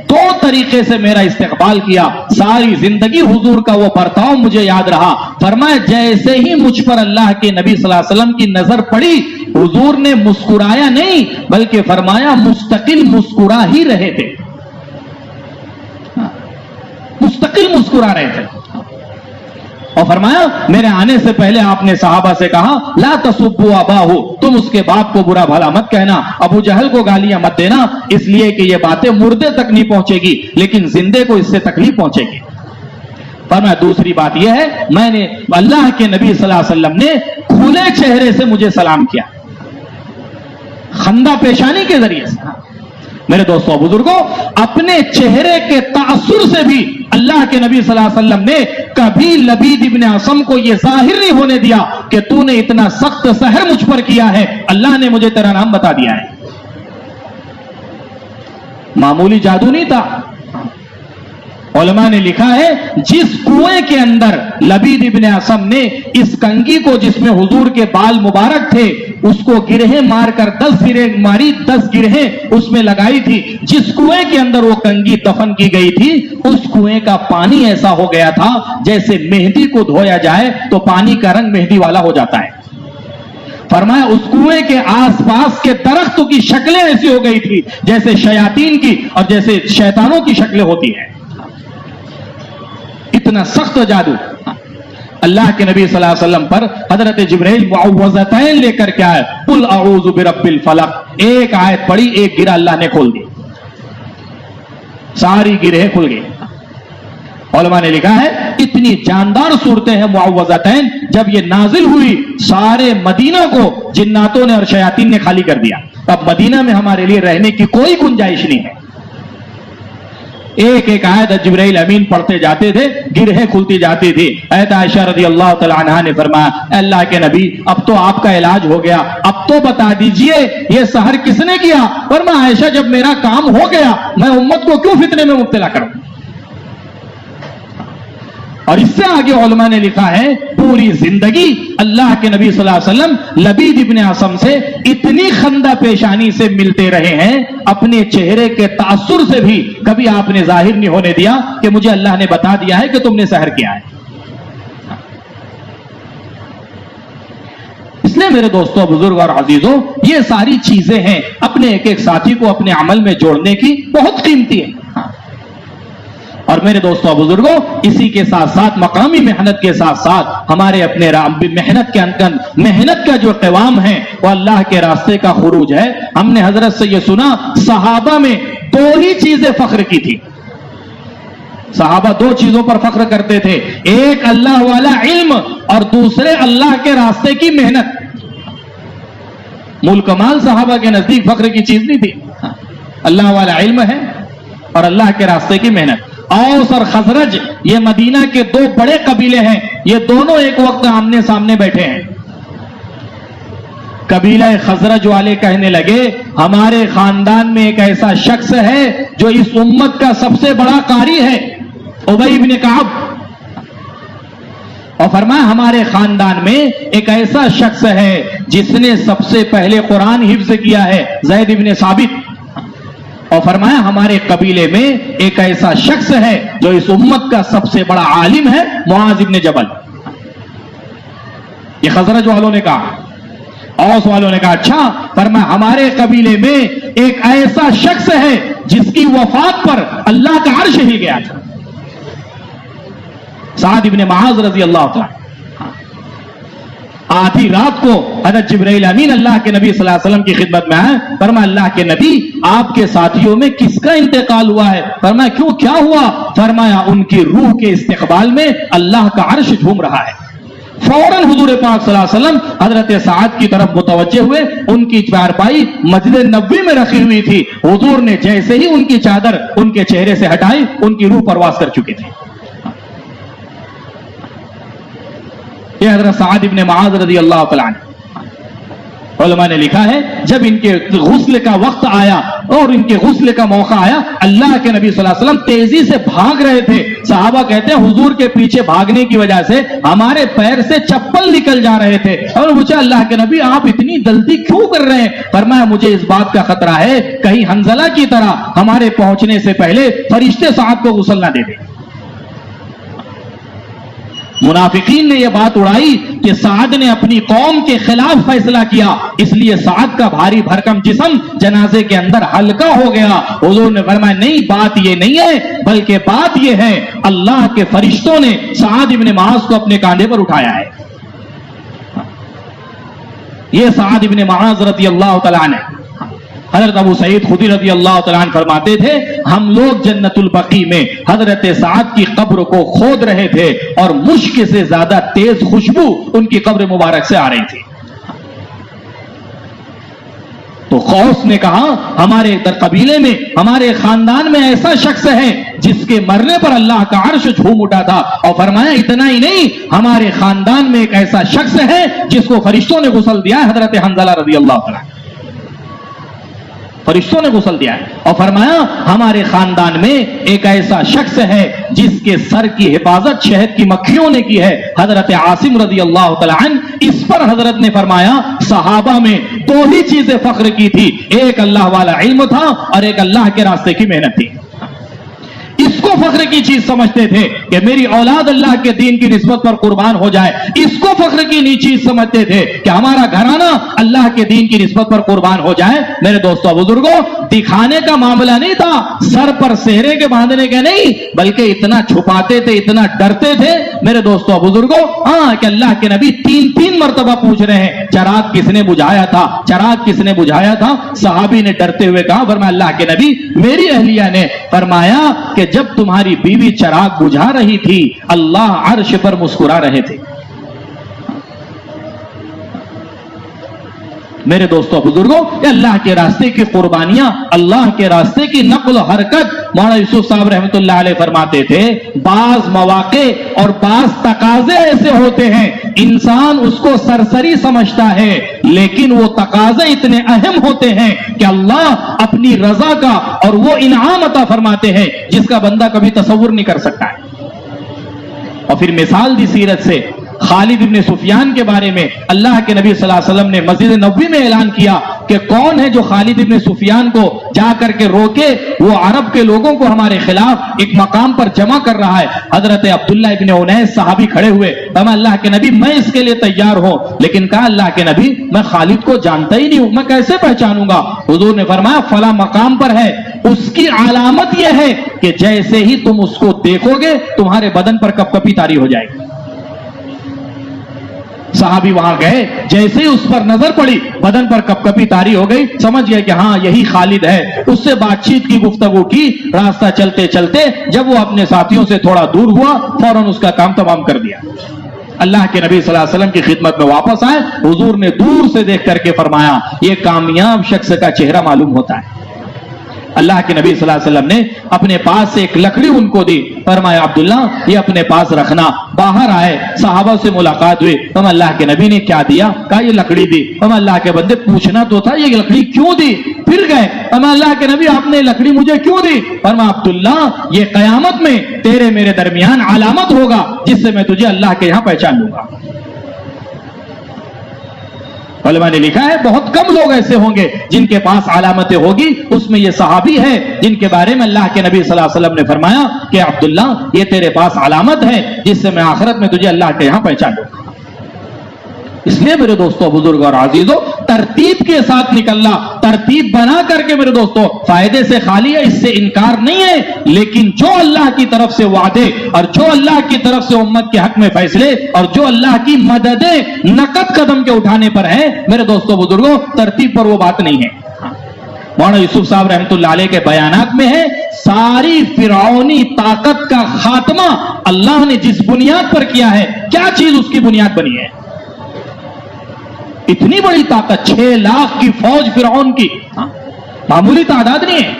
2 طریقے سے میرا استقبال کیا. ساری زندگی حضور کا وہ برتاؤ مجھے یاد رہا. فرمایا جیسے ہی مجھ پر اللہ کے نبی صلی اللہ علیہ وسلم کی نظر پڑی, حضور نے مسکرایا نہیں بلکہ فرمایا مستقل مسکرا ہی رہے تھے, مستقل مسکرا رہے تھے. اور فرمایا میرے آنے سے پہلے آپ نے صحابہ سے کہا لا تسبوا اباہو, تم اس کے باپ کو برا بھلا مت کہنا, ابو جہل کو گالیاں مت دینا, اس لیے کہ یہ باتیں مردے تک نہیں پہنچے گی لیکن زندے کو اس سے تکلیف پہنچے گی. فرمایا دوسری بات یہ ہے میں نے اللہ کے نبی صلی اللہ علیہ وسلم نے کھلے چہرے سے مجھے سلام کیا, خندہ پیشانی کے ذریعے سے. میرے دوستوں بزرگوں اپنے چہرے کے تاثر سے بھی اللہ کے نبی صلی اللہ علیہ وسلم نے کبھی لبید ابن عصم کو یہ ظاہر نہیں ہونے دیا کہ تو نے اتنا سخت سحر مجھ پر کیا ہے, اللہ نے مجھے تیرا نام بتا دیا ہے. معمولی جادو نہیں تھا. علماء نے لکھا ہے جس کنویں کے اندر لبید ابن عصم نے اس کنگھی کو جس میں حضور کے بال مبارک تھے اس کو گرہیں مار کر 10 گرہیں ماری, 10 گرہیں اس میں لگائی تھی, جس کنویں کے اندر وہ کنگھی دفن کی گئی تھی اس کنویں کا پانی ایسا ہو گیا تھا جیسے مہندی کو دھویا جائے تو پانی کا رنگ مہندی والا ہو جاتا ہے. فرمایا اس کنویں کے آس پاس کے درختوں کی شکلیں ایسی ہو گئی تھی جیسے شیاطین کی اور جیسے شیطانوں کی شکلیں ہوتی ہیں. اتنا سخت جادو. اللہ کے نبی صلی اللہ علیہ وسلم پر حضرت جبرائیل معوذتین لے کر کے آئے, قل اعوذ برب الفلق, ایک آیت پڑھی, ایک گرہ اللہ نے کھول دی, ساری گرہیں کھل گئی. علماء نے لکھا ہے اتنی جاندار صورتیں ہیں معوذتین, جب یہ نازل ہوئی سارے مدینہ کو جناتوں نے اور شیاطین نے خالی کر دیا. اب مدینہ میں ہمارے لیے رہنے کی کوئی گنجائش نہیں ہے. ایک ایک آیت جبرائیل امین پڑھتے جاتے تھے, گرہیں کھلتی جاتی تھی. حضرت عائشہ رضی اللہ تعالی عنہا نے فرمایا اللہ کے نبی اب تو آپ کا علاج ہو گیا, اب تو بتا دیجئے یہ سحر کس نے کیا؟ فرمایا عائشہ جب میرا کام ہو گیا میں امت کو کیوں فتنے میں مبتلا کروں. اور اس سے آگے علماء نے لکھا ہے پوری زندگی اللہ کے نبی صلی اللہ علیہ وسلم لبید ابن عصم سے اتنی خندہ پیشانی سے ملتے رہے ہیں, اپنے چہرے کے تاثر سے بھی کبھی آپ نے ظاہر نہیں ہونے دیا کہ مجھے اللہ نے بتا دیا ہے کہ تم نے سحر کیا ہے. اس لیے میرے دوستوں بزرگ اور عزیزوں یہ ساری چیزیں ہیں اپنے ایک ایک ساتھی کو اپنے عمل میں جوڑنے کی بہت قیمتی ہے. اور میرے دوستوں بزرگوں اسی کے ساتھ ساتھ مقامی محنت کے ساتھ ساتھ ہمارے اپنے محنت کے اندر محنت کا جو قوام ہے وہ اللہ کے راستے کا خروج ہے. ہم نے حضرت سے یہ سنا صحابہ میں 2 ہی چیزیں فخر کی تھی. صحابہ 2 چیزوں پر فخر کرتے تھے, ایک اللہ والا علم اور دوسرے اللہ کے راستے کی محنت. ملک مال صحابہ کے نزدیک فخر کی چیز نہیں تھی, اللہ والا علم ہے اور اللہ کے راستے کی محنت. اوس اور خزرج یہ مدینہ کے 2 بڑے قبیلے ہیں, یہ دونوں ایک وقت آمنے سامنے بیٹھے ہیں. قبیلہ خزرج والے کہنے لگے ہمارے خاندان میں ایک ایسا شخص ہے جو اس امت کا سب سے بڑا قاری ہے, ابی بن کعب. اور اور فرمایا ہمارے خاندان میں ایک ایسا شخص ہے جس نے سب سے پہلے قرآن حفظ کیا ہے، زید ابن ثابت. اور فرمایا ہمارے قبیلے میں ایک ایسا شخص ہے جو اس امت کا سب سے بڑا عالم ہے، معاذ ابن جبل. یہ خزرج والوں نے کہا. اوس والوں نے کہا اچھا. فرمایا ہمارے قبیلے میں ایک ایسا شخص ہے جس کی وفات پر اللہ کا عرش ہل گیا تھا، سعد ابن معاذ رضی اللہ تعالی. آدھی رات کو حضرت جبرائیل امین اللہ کے نبی صلی اللہ علیہ وسلم کی خدمت میں آئے. فرمایا اللہ کے نبی آپ کے ساتھیوں میں کس کا انتقال ہوا ہے؟ فرمایا کیوں، کیا ہوا؟ فرمایا ان کی روح کے استقبال میں اللہ کا عرش جھوم رہا ہے. فوراً حضور پاک صلی اللہ علیہ وسلم حضرت سعد کی طرف متوجہ ہوئے. ان کی چارپائی مسجد نبوی میں رکھی ہوئی تھی. حضور نے جیسے ہی ان کی چادر ان کے چہرے سے ہٹائی، ان کی روح پرواز کر چکی تھی. یہ حضرت سعد ابن معاذ رضی اللہ تعالیٰ عنہ. علماء نے لکھا ہے جب ان کے غسل کا وقت آیا اور ان کے غسل کا موقع آیا، اللہ کے نبی صلی اللہ علیہ وسلم تیزی سے بھاگ رہے تھے. صحابہ کہتے ہیں حضور کے پیچھے بھاگنے کی وجہ سے ہمارے پیر سے چپل نکل جا رہے تھے. اور پوچھا اللہ کے نبی آپ اتنی جلدی کیوں کر رہے ہیں؟ فرمایا مجھے اس بات کا خطرہ ہے کہیں حنظلہ کی طرح ہمارے پہنچنے سے پہلے فرشتے سعد کو غسل نہ دے دیں. منافقین نے یہ بات اڑائی کہ سعد نے اپنی قوم کے خلاف فیصلہ کیا، اس لیے سعد کا بھاری بھرکم جسم جنازے کے اندر ہلکا ہو گیا. حضور نے فرمایا نہیں، بات یہ نہیں ہے، بلکہ بات یہ ہے اللہ کے فرشتوں نے سعد ابن معاذ کو اپنے کاندھے پر اٹھایا ہے. یہ سعد ابن معاذ رضی اللہ تعالیٰ عنہ. حضرت ابو سعید خدری رضی اللہ تعالیٰ عنہ فرماتے تھے ہم لوگ جنت البقیع میں حضرت سعد کی قبر کو کھود رہے تھے اور مشک سے زیادہ تیز خوشبو ان کی قبر مبارک سے آ رہی تھی. تو غوث نے کہا ہمارے قبیلے میں، ہمارے خاندان میں ایسا شخص ہے جس کے مرنے پر اللہ کا عرش جھوم اٹھا تھا. اور فرمایا اتنا ہی نہیں، ہمارے خاندان میں ایک ایسا شخص ہے جس کو فرشتوں نے غسل دیا ہے، حضرت حنظلہ رضی اللہ تعالیٰ. فرشتوں نے غسل دیا ہے. اور فرمایا ہمارے خاندان میں ایک ایسا شخص ہے جس کے سر کی حفاظت شہد کی مکھیوں نے کی ہے، حضرت عاصم رضی اللہ تعالیٰ عنہ. اس پر حضرت نے فرمایا صحابہ میں دو ہی چیزیں فخر کی تھی، ایک اللہ والا علم تھا اور ایک اللہ کے راستے کی محنت تھی. اس کو فخر کی چیز سمجھتے تھے کہ میری اولاد اللہ کے دین کی نسبت پر قربان ہو جائے. اس کو فخر کی چیز سمجھتے تھے کہ ہمارا گھرانہ اللہ کے دین کی نسبت پر قربان ہو جائے. میرے دوستو بزرگوں، دکھانے کا معاملہ نہیں تھا، سر پر سہرے کے باندھنے کے نہیں، بلکہ اتنا چھپاتے تھے، اتنا ڈرتے تھے میرے دوستو بزرگوں کہ اللہ کے نبی تین مرتبہ پوچھ رہے ہیں چراغ کس نے بجھایا تھا، چراغ کس نے بجھایا تھا. صحابی نے ڈرتے ہوئے کہا، فرمایا اللہ کے نبی میری اہلیہ نے. فرمایا کہ جب تمہاری بیوی چراغ بجھا رہی تھی اللہ عرش پر مسکرا رہے تھے. میرے دوستو بزرگوں، اللہ کے راستے کی قربانیاں، اللہ کے راستے کی نقل و حرکت. مولانا یوسف صاحب رحمۃ اللہ علیہ فرماتے تھے بعض مواقع اور بعض تقاضے ایسے ہوتے ہیں انسان اس کو سرسری سمجھتا ہے، لیکن وہ تقاضے اتنے اہم ہوتے ہیں کہ اللہ اپنی رضا کا اور وہ انعام عطا فرماتے ہیں جس کا بندہ کبھی تصور نہیں کر سکتا ہے. اور پھر مثال دی سیرت سے خالد ابن سفیان کے بارے میں اللہ کے نبی صلی اللہ علیہ وسلم نے مسجد نبوی میں اعلان کیا کہ کون ہے جو خالد ابن سفیان کو جا کر کے روکے، وہ عرب کے لوگوں کو ہمارے خلاف ایک مقام پر جمع کر رہا ہے. حضرت عبداللہ ابن انیس صحابی کھڑے ہوئے، فرمایا اللہ کے نبی میں اس کے لیے تیار ہوں، لیکن کہا اللہ کے نبی میں خالد کو جانتا ہی نہیں ہوں، میں کیسے پہچانوں گا؟ حضور نے فرمایا فلاں مقام پر ہے، اس کی علامت یہ ہے کہ جیسے ہی تم اس کو دیکھو گے تمہارے بدن پر کپ کپی طاری ہو جائے گی. صحابی وہاں گئے، جیسے ہی اس پر نظر پڑی بدن پر کپ کپی طاری ہو گئی، سمجھ گئے کہ ہاں یہی خالد ہے. اس سے بات چیت کی، گفتگو کی. راستہ چلتے چلتے جب وہ اپنے ساتھیوں سے تھوڑا دور ہوا فوراً اس کا کام تمام کر دیا. اللہ کے نبی صلی اللہ علیہ وسلم کی خدمت میں واپس آئے. حضور نے دور سے دیکھ کر کے فرمایا یہ کامیاب شخص کا چہرہ معلوم ہوتا ہے. اللہ کے نبی صلی اللہ علیہ وسلم نے اپنے پاس سے ایک لکڑی ان کو دی، فرمایا عبداللہ یہ اپنے پاس رکھنا۔ باہر آئے، صحابہ سے ملاقات ہوئی، فرمایا اللہ کے نبی نے کیا دیا؟ کہا یہ لکڑی دی۔ فرمایا اللہ کے بندے پوچھنا تو تھا یہ لکڑی کیوں دی؟ پھر گئے، فرمایا اللہ کے نبی آپ نے لکڑی مجھے کیوں دی؟ فرمایا عبداللہ یہ قیامت میں تیرے میرے درمیان علامت ہوگا جس سے میں تجھے اللہ کے یہاں پہچان لوں گا۔ علماء نے لکھا ہے بہت کم لوگ ایسے ہوں گے جن کے پاس علامتیں ہوگی، اس میں یہ صحابی ہے جن کے بارے میں اللہ کے نبی صلی اللہ علیہ وسلم نے فرمایا کہ عبداللہ یہ تیرے پاس علامت ہے جس سے میں آخرت میں تجھے اللہ کے یہاں پہچان لوں گا۔ اس لیے میرے دوستوں، بزرگ اور عزیزوں، ترتیب کے ساتھ نکلنا، ترتیب بنا کر کے میرے دوستوں فائدے سے خالی ہے، اس سے انکار نہیں ہے، لیکن جو اللہ کی طرف سے وعدے اور جو اللہ کی طرف سے امت کے حق میں فیصلے اور جو اللہ کی مددیں نقد قدم کے اٹھانے پر ہے میرے دوستوں بزرگوں، ترتیب پر وہ بات نہیں ہے۔ مولانا یوسف صاحب رحمۃ اللہ علیہ کے بیانات میں ہے ساری فرعونی طاقت کا خاتمہ اللہ نے جس بنیاد پر کیا ہے، کیا چیز اس کی بنیاد بنی ہے؟ اتنی بڑی طاقت، 6 لاکھ کی فوج فرعون کی، معمولی تعداد نہیں ہے،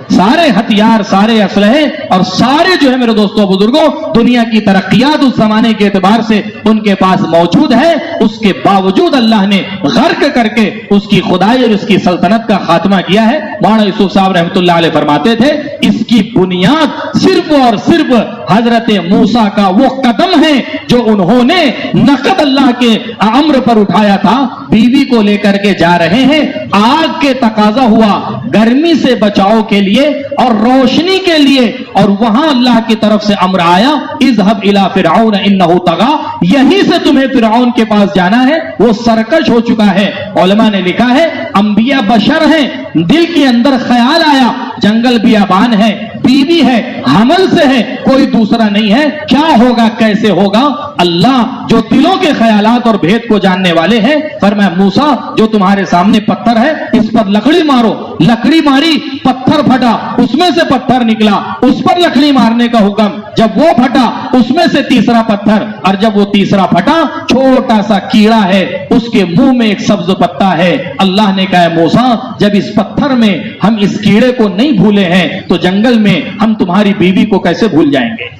سارے ہتھیار، سارے اسلحے اور سارے جو ہے میرے دوستوں بزرگوں دنیا کی ترقیات اس زمانے کے اعتبار سے ان کے پاس موجود ہے، اس کے باوجود اللہ نے غرق کر کے اس کی خدائی اور اس کی سلطنت کا خاتمہ کیا ہے۔ مولانا یوسف صاحب رحمۃ اللہ علیہ فرماتے تھے اس کی بنیاد صرف اور صرف حضرت موسیٰ کا وہ قدم ہے جو انہوں نے نقد اللہ کے امر پر اٹھایا تھا۔ بیوی کو لے کر کے جا رہے ہیں، آگ کے تقاضا ہوا گرمی سے بچاؤ کے لیے اور روشنی کے لیے، اور وہاں اللہ کی طرف سے امر آیا اذهب الى فرعون انه طغى، یہیں سے تمہیں فرعون کے پاس جانا ہے، وہ سرکش ہو چکا ہے۔ علماء نے لکھا ہے انبیاء بشر ہیں، دل کے اندر خیال آیا جنگل بیابان ہے، بیوی ہے، حمل سے ہے، کوئی دوسرا نہیں ہے، کیا ہوگا کیسے ہوگا؟ اللہ جو دلوں کے خیالات اور بھید کو جاننے والے ہیں، فرمایا موسیٰ جو تمہارے سامنے پتھر ہے اس پر لکڑی مارو۔ لکڑی ماری، پتھر پھٹا، اس میں سے پتھر نکلا، اس پر لکڑی مارنے کا حکم، جب وہ پھٹا اس میں سے تیسرا پتھر، اور جب وہ تیسرا پھٹا چھوٹا سا کیڑا ہے، اس کے منہ میں ایک سبز پتا ہے۔ اللہ نے کہا موسیٰ جب اس پتھر میں ہم اس کیڑے کو نہیں بھولے ہیں تو جنگل میں ہم تمہاری بیوی کو کیسے بھول جائیں گے؟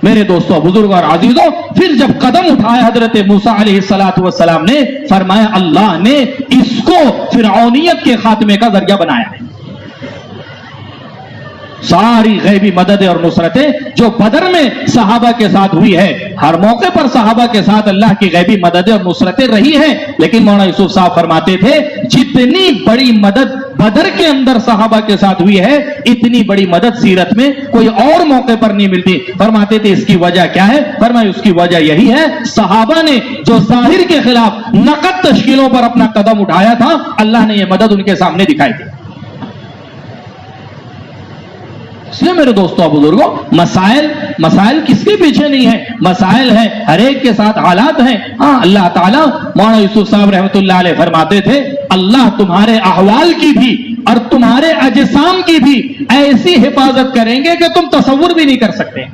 میرے دوستوں بزرگ اور عزیزوں، پھر جب قدم اٹھایا حضرت موسیٰ علیہ السلام نے، فرمایا اللہ نے اس کو فرعونیت کے خاتمے کا ذریعہ بنایا ہے۔ ساری غیبی مددیں اور نصرتیں جو بدر میں صحابہ کے ساتھ ہوئی ہے، ہر موقع پر صحابہ کے ساتھ اللہ کی غیبی مددیں اور نصرتیں رہی ہیں، لیکن مولانا یوسف صاحب فرماتے تھے جتنی بڑی مدد بدر کے اندر صحابہ کے ساتھ ہوئی ہے اتنی بڑی مدد سیرت میں کوئی اور موقع پر نہیں ملتی۔ فرماتے تھے اس کی وجہ کیا ہے؟ فرمایا اس کی وجہ یہی ہے صحابہ نے جو ظاہر کے خلاف نقد تشکیلوں پر اپنا قدم اٹھایا تھا، اللہ نے یہ مدد ان کے سامنے دکھائی تھی۔ اس لیے میرے دوستوں بزرگوں مسائل کس کے پیچھے نہیں ہے، مسائل ہیں ہر ایک کے ساتھ، حالات ہیں۔ ہاں اللہ تعالیٰ، مولانا یوسف صاحب رحمۃ اللہ علیہ فرماتے تھے اللہ تمہارے احوال کی بھی اور تمہارے اجسام کی بھی ایسی حفاظت کریں گے کہ تم تصور بھی نہیں کر سکتے۔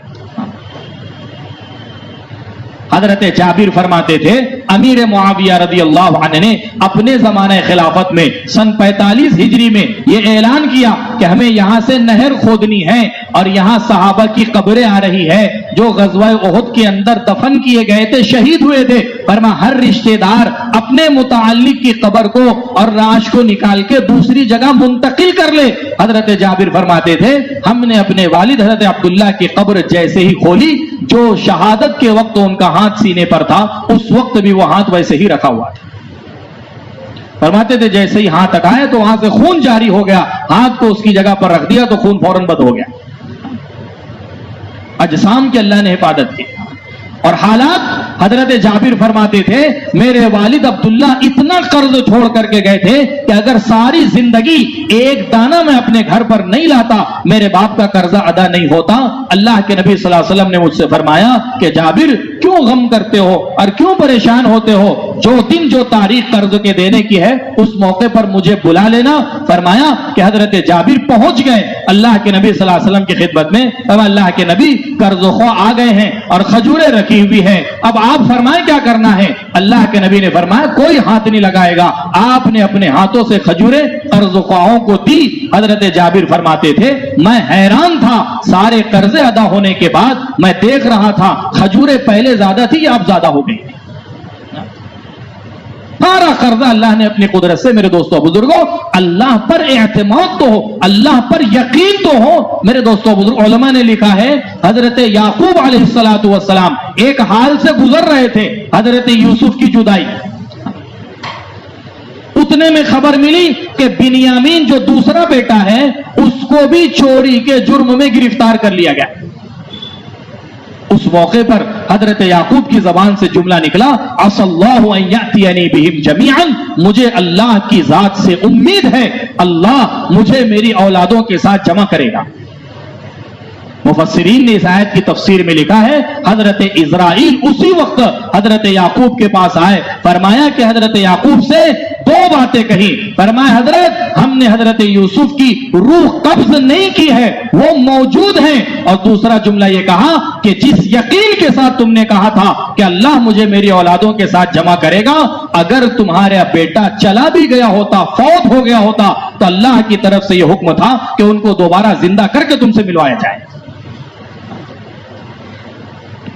حضرت جابر فرماتے تھے امیر معاویہ رضی اللہ عنہ نے اپنے زمانہ خلافت میں سن 45 ہجری میں یہ اعلان کیا کہ ہمیں یہاں سے نہر کھودنی ہے اور یہاں صحابہ کی قبریں آ رہی ہے جو غزوہ احد کے اندر دفن کیے گئے تھے، شہید ہوئے تھے۔ فرمایا ہر رشتہ دار اپنے متعلق کی قبر کو اور لاش کو نکال کے دوسری جگہ منتقل کر لے۔ حضرت جابر فرماتے تھے ہم نے اپنے والد حضرت عبداللہ کی قبر جیسے ہی کھولی، جو شہادت کے وقت ان کا ہاتھ سینے پر تھا اس وقت بھی وہ ہاتھ ویسے ہی رکھا ہوا تھا۔ فرماتے تھے جیسے ہی ہاتھ ہٹایا تو وہاں سے خون جاری ہو گیا، ہاتھ کو اس کی جگہ پر رکھ دیا تو خون فوراً بند ہو گیا۔ اجسام کی اللہ نے حفاظت کی۔ اور حالات حضرت جابر فرماتے تھے میرے والد عبداللہ اتنا قرض چھوڑ کر کے گئے تھے کہ اگر ساری زندگی ایک دانہ میں اپنے گھر پر نہیں لاتا میرے باپ کا قرضہ ادا نہیں ہوتا۔ اللہ کے نبی صلی اللہ علیہ وسلم نے مجھ سے فرمایا کہ جابر کیوں غم کرتے ہو اور کیوں پریشان ہوتے ہو، جو دن جو تاریخ قرض کے دینے کی ہے اس موقع پر مجھے بلا لینا۔ فرمایا کہ حضرت جابر پہنچ گئے اللہ کے نبی صلی اللہ علیہ وسلم کی خدمت میں، اب اللہ کے نبی قرض خواہ آ گئے ہیں اور کھجوریں رکھی ہوئی ہے، اب آپ فرمائیں کیا کرنا ہے؟ اللہ کے نبی نے فرمایا کوئی ہاتھ نہیں لگائے گا، آپ نے اپنے ہاتھوں سے کھجوریں اور قرض خواہوں کو دی. حضرت جابر فرماتے تھے میں حیران تھا, سارے قرضے ادا ہونے کے بعد میں دیکھ رہا تھا کھجوریں پہلے زیادہ تھی یا اب زیادہ ہو گئی. سارا قرضہ اللہ نے اپنی قدرت سے, میرے دوستوں بزرگوں, اللہ پر اعتماد تو ہو, اللہ پر یقین تو ہو. میرے دوستوں بزرگ, علماء نے لکھا ہے حضرت یعقوب علیہ السلام ایک حال سے گزر رہے تھے, حضرت یوسف کی جدائی. اتنے میں خبر ملی کہ بنیامین جو دوسرا بیٹا ہے اس کو بھی چوری کے جرم میں گرفتار کر لیا گیا. اس موقع پر حضرت یعقوب کی زبان سے جملہ نکلا, عسى الله ان ياتيني بهم جميعا, مجھے اللہ کی ذات سے امید ہے اللہ مجھے میری اولادوں کے ساتھ جمع کرے گا. مفسرین نے اس آیت کی تفسیر میں لکھا ہے حضرت اسرائیل اسی وقت حضرت یعقوب کے پاس آئے, فرمایا کہ حضرت یعقوب سے دو باتیں کہیں. فرمایا حضرت ہم نے حضرت یوسف کی روح قبض نہیں کی ہے, وہ موجود ہیں. اور دوسرا جملہ یہ کہا کہ جس یقین کے ساتھ تم نے کہا تھا کہ اللہ مجھے میری اولادوں کے ساتھ جمع کرے گا, اگر تمہارا بیٹا چلا بھی گیا ہوتا, فوت ہو گیا ہوتا, تو اللہ کی طرف سے یہ حکم تھا کہ ان کو دوبارہ زندہ کر کے تم سے ملوایا جائے.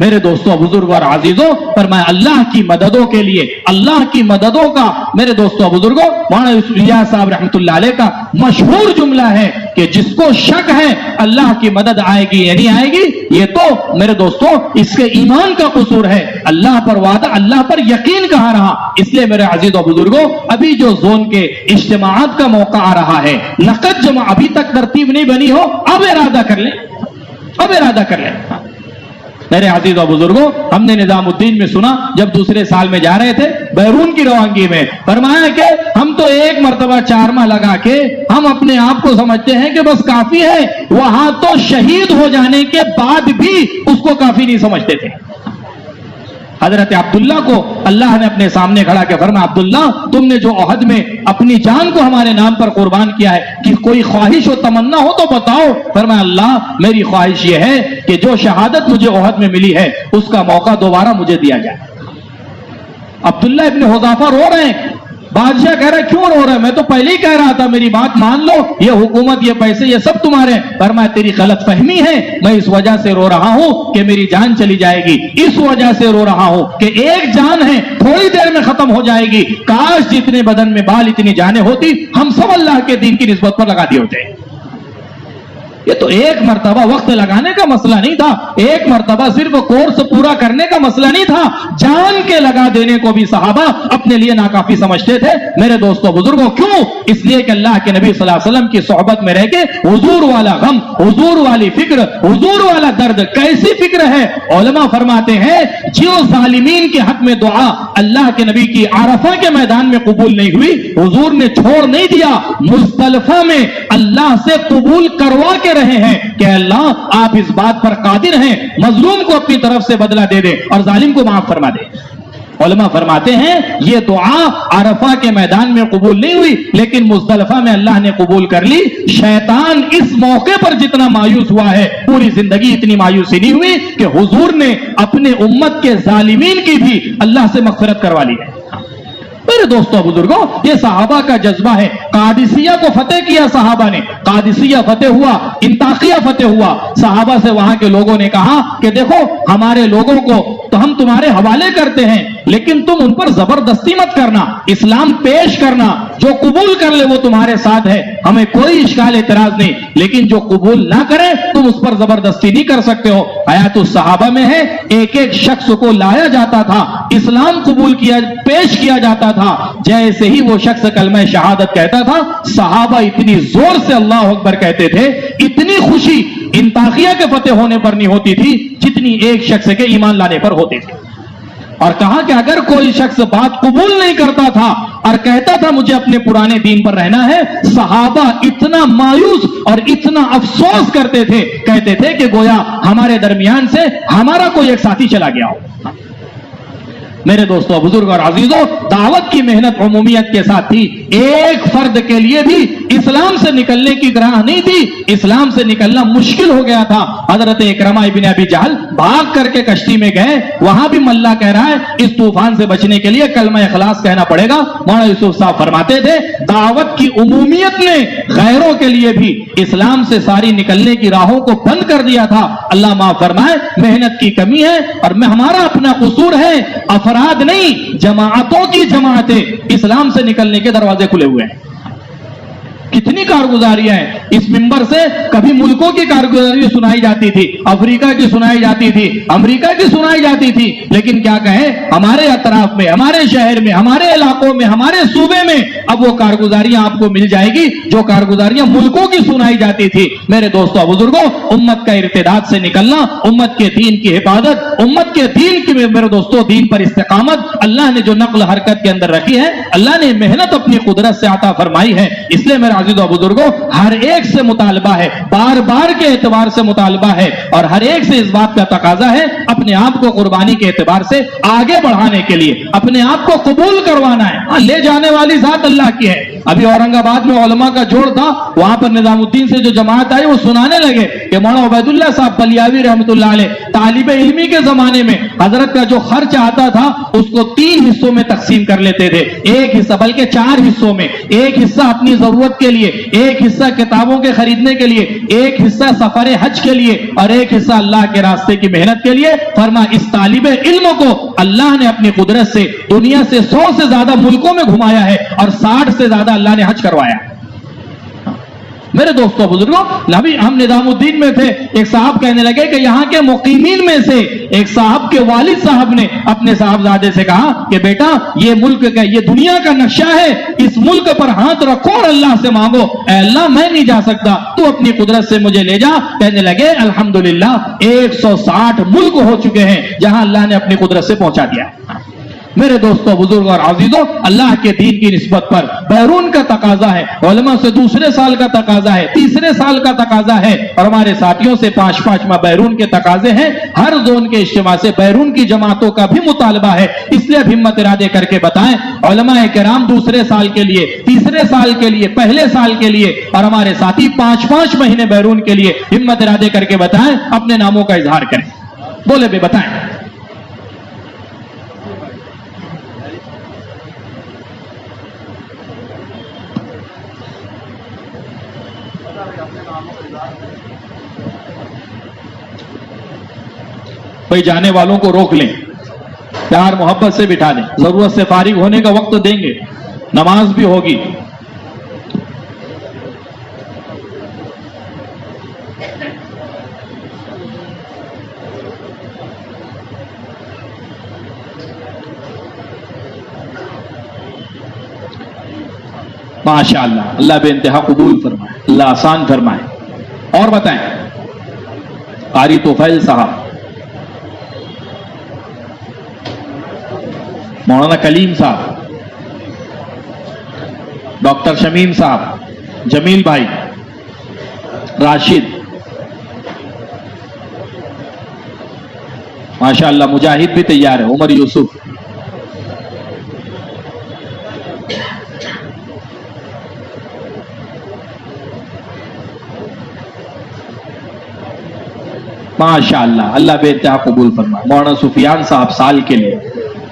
میرے دوستوں بزرگ اور عزیزوں, فرمایا اللہ کی مددوں کے لیے, اللہ کی مددوں کا, میرے دوستوں بزرگوں, مولانا یوسف الیاس صاحب رحمۃ اللہ علیہ کا مشہور جملہ ہے کہ جس کو شک ہے اللہ کی مدد آئے گی یا نہیں آئے گی, یہ تو میرے دوستوں اس کے ایمان کا قصور ہے. اللہ پر وعدہ, اللہ پر یقین کہاں رہا. اس لیے میرے عزیزوں بزرگوں, ابھی جو زون کے اجتماعات کا موقع آ رہا ہے, لقد جمع ابھی تک ترتیب نہیں بنی ہو, اب ارادہ کر لیں, اب ارادہ کر لیں. میرے عزیز و بزرگوں, ہم نے نظام الدین میں سنا جب دوسرے سال میں جا رہے تھے بیرون کی روانگی میں, فرمایا کہ ہم تو ایک مرتبہ چارمہ لگا کے ہم اپنے آپ کو سمجھتے ہیں کہ بس کافی ہے, وہاں تو شہید ہو جانے کے بعد بھی اس کو کافی نہیں سمجھتے تھے. حضرت عبداللہ کو اللہ نے اپنے سامنے کھڑا کے فرمایا, عبداللہ تم نے جو احد میں اپنی جان کو ہمارے نام پر قربان کیا ہے, کہ کوئی خواہش و تمنا ہو تو بتاؤ. فرمایا اللہ میری خواہش یہ ہے کہ جو شہادت مجھے احد میں ملی ہے اس کا موقع دوبارہ مجھے دیا جائے. عبداللہ ابن حذافہ رو رہے ہیں. بادشاہ کہہ رہا ہے کیوں رو رہا ہے, میں تو پہلے ہی کہہ رہا تھا میری بات مان لو, یہ حکومت یہ پیسے یہ سب تمہارے. فرمایا تیری غلط فہمی ہے, میں اس وجہ سے رو رہا ہوں کہ میری جان چلی جائے گی, اس وجہ سے رو رہا ہوں کہ ایک جان ہے تھوڑی دیر میں ختم ہو جائے گی, کاش جتنے بدن میں بال اتنی جانیں ہوتی, ہم سب اللہ کے دین کی نسبت پر لگا دیے ہوتے. یہ تو ایک مرتبہ وقت لگانے کا مسئلہ نہیں تھا, ایک مرتبہ صرف کورس پورا کرنے کا مسئلہ نہیں تھا, جان کے لگا دینے کو بھی صحابہ اپنے لیے ناکافی سمجھتے تھے. میرے دوستوں بزرگوں, کیوں؟ اس لیے کہ اللہ کے نبی صلی اللہ علیہ وسلم کی صحبت میں رہ کے حضور والا غم, حضور والی فکر, حضور والا درد, کیسی فکر ہے. علماء فرماتے ہیں جو ظالمین کے حق میں دعا اللہ کے نبی کی عرفہ کے میدان میں قبول نہیں ہوئی, حضور نے چھوڑ نہیں دیا, مزدلفہ میں اللہ سے قبول کروا کے رہے ہیں کہ اللہ آپ اس بات پر قادر ہیں مظلوم کو اپنی طرف سے بدلہ دے دے اور ظالم کو معاف فرما دے. علماء فرماتے ہیں یہ دعا عرفہ کے میدان میں قبول نہیں ہوئی, لیکن مزدلفہ میں اللہ نے قبول کر لی. شیطان اس موقع پر جتنا مایوس ہوا ہے, پوری زندگی اتنی مایوسی نہیں ہوئی کہ حضور نے اپنے امت کے ظالمین کی بھی اللہ سے مغفرت کروا لی ہے. میرے دوستوں بزرگوں, یہ صحابہ کا جذبہ ہے. قادسیہ کو فتح کیا صحابہ نے, قادسیہ فتح ہوا, انطاکیہ فتح ہوا. صحابہ سے وہاں کے لوگوں نے کہا کہ دیکھو ہمارے لوگوں کو تو ہم تمہارے حوالے کرتے ہیں, لیکن تم ان پر زبردستی مت کرنا, اسلام پیش کرنا, جو قبول کر لے وہ تمہارے ساتھ ہے, ہمیں کوئی اشکال اعتراض نہیں, لیکن جو قبول نہ کرے تم اس پر زبردستی نہیں کر سکتے ہو. حیات الصحابہ میں ہے, ایک ایک شخص کو لایا جاتا تھا, اسلام قبول کیا, پیش کیا جاتا تھا. جیسے ہی وہ شخص کلمہ شہادت کہتا تھا, صحابہ اتنی زور سے اللہ اکبر کہتے تھے, اتنی خوشی انطاکیہ کے فتح ہونے پر نہیں ہوتی تھی جتنی ایک شخص کے ایمان لانے پر ہوتی تھی. اور کہا کہ اگر کوئی شخص بات قبول نہیں کرتا تھا اور کہتا تھا مجھے اپنے پرانے دین پر رہنا ہے, صحابہ اتنا مایوس اور اتنا افسوس کرتے تھے, کہتے تھے کہ گویا ہمارے درمیان سے ہمارا کوئی ایک ساتھی چلا گیا ہو. میرے دوستوں بزرگ اور عزیزوں، دعوت کی محنت عمومیت کے ساتھ تھی، ایک فرد کے لیے بھی اسلام سے نکلنے کی راہ نہیں تھی، اسلام سے نکلنا مشکل ہو گیا تھا۔ حضرت اکرمہ ابن ابی جہل بھاگ کر کے کشتی میں گئے، وہاں بھی ملا کہہ رہا ہے اس طوفان سے بچنے کے لیے کلمہ اخلاص کہنا پڑے گا۔ مولانا یوسف صاحب فرماتے تھے دعوت کی عمومیت نے غیروں کے لیے بھی اسلام سے ساری نکلنے کی راہوں کو بند کر دیا تھا۔ اللہ معاف فرمائے، محنت کی کمی ہے اور ہمارا اپنا قصور ہے، افراد نہیں جماعتوں کی جماعتیں اسلام سے نکلنے کے دروازے کھلے ہوئے ہیں۔ کتنی کارگزاریاں ہیں اس ممبر سے، کبھی ملکوں کی کارگزاری سنائی جاتی تھی، افریقہ کی سنائی جاتی تھی، امریکہ کی سنائی جاتی تھی، لیکن کیا کہیں ہمارے اطراف میں، ہمارے شہر میں، ہمارے علاقوں میں، ہمارے صوبے میں اب وہ کارگزاریاں آپ کو مل جائے گی جو کارگزاریاں ملکوں کی سنائی جاتی تھی۔ میرے دوستوں بزرگوں، امت کا ارتداد سے نکلنا، امت کے دین کی حفاظت، امت کے دین کی، میرے دوستوں دین پر استقامت اللہ نے جو نقل حرکت کے اندر رکھی ہے، اللہ نے محنت اپنی قدرت سے عطا فرمائی ہے۔ اس لیے میرے عزیزوں بزرگوں، ہر ایک سے مطالبہ ہے، بار بار کے اعتبار سے مطالبہ ہے، اور ہر ایک سے اس بات کا تقاضا ہے اپنے آپ کو قربانی کے اعتبار سے آگے بڑھانے کے لیے اپنے آپ کو قبول کروانا ہے۔ لے جانے والی ذات اللہ کی ہے۔ ابھی اورنگ آباد میں علماء کا جوڑ تھا، وہاں پر نظام الدین سے جو جماعت آئی وہ سنانے لگے کہ مولانا عبید اللہ صاحب بلیاوی رحمۃ اللہ علیہ طالب علمی کے زمانے میں حضرت کا جو خرچ آتا تھا اس کو 3 حصوں میں تقسیم کر لیتے تھے، ایک حصہ بلکہ 4 حصوں میں، ایک حصہ اپنی ضرورت کے لیے، ایک حصہ کتابوں کے خریدنے کے لیے، ایک حصہ سفر حج کے لیے، اور ایک حصہ اللہ کے راستے کی محنت کے لیے۔ فرما اس طالب علم کو اللہ نے اپنی قدرت سے دنیا سے 100 سے زیادہ ملکوں میں گھمایا ہے اور 60 سے زیادہ اللہ نے حج کروایا ہے۔ میرے دوستوں بزرگوں، نبی ہم نظام الدین میں تھے، ایک صاحب کہنے لگے کہ یہاں کے مقیمین میں سے ایک صاحب کے والد صاحب نے اپنے صاحبزادے سے کہا کہ بیٹا یہ ملک کا، یہ دنیا کا نقشہ ہے، اس ملک پر ہاتھ رکھو اور اللہ سے مانگو، اے اللہ میں نہیں جا سکتا، تو اپنی قدرت سے مجھے لے جا۔ کہنے لگے الحمدللہ 160 ملک ہو چکے ہیں جہاں اللہ نے اپنی قدرت سے پہنچا دیا۔ میرے دوستوں بزرگ اور عزیزوں، اللہ کے دین کی نسبت پر بیرون کا تقاضا ہے، علماء سے دوسرے سال کا تقاضا ہے، تیسرے سال کا تقاضا ہے، اور ہمارے ساتھیوں سے 5 ماہ بیرون کے تقاضے ہیں۔ ہر زون کے اجتماع سے بیرون کی جماعتوں کا بھی مطالبہ ہے، اس لیے اب ہمت ارادے کر کے بتائیں علماء کرام دوسرے سال کے لیے، تیسرے سال کے لیے، پہلے سال کے لیے، اور ہمارے ساتھی 5 مہینے بیرون کے لیے ہمت ارادے کر کے بتائیں، اپنے ناموں کا اظہار کریں، بولے بھی بتائیں۔ بھائی جانے والوں کو روک لیں، پیار محبت سے بٹھا دیں، ضرورت سے فارغ ہونے کا وقت دیں گے، نماز بھی ہوگی۔ ماشاءاللہ، اللہ بے انتہا قبول فرمائے، اللہ آسان فرمائے۔ اور بتائیں، قاری توفیل صاحب، مولانا کلیم صاحب، ڈاکٹر شمیم صاحب، جمیل بھائی، راشد، ماشاءاللہ مجاہد بھی تیار ہے، عمر یوسف، ماشاءاللہ اللہ بے انتہا قبول فرمائے۔ مولانا سفیان صاحب سال کے لیے،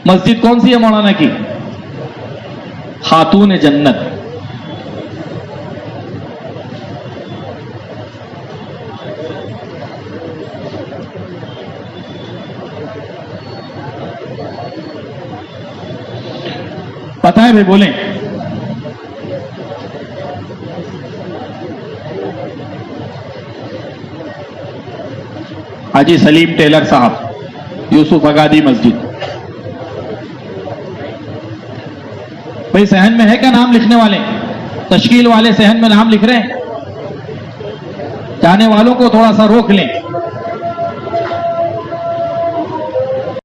مسجد کون سی ہے مولانا کی؟ خاتون جنت۔ پتہ ہے بھائی، بولیں۔ حاجی سلیم ٹیلر صاحب، یوسف اگادی مسجد۔ بھائی صحن میں ہے کیا نام لکھنے والے؟ تشکیل والے صحن میں نام لکھ رہے ہیں؟ جانے والوں کو تھوڑا سا روک لیں۔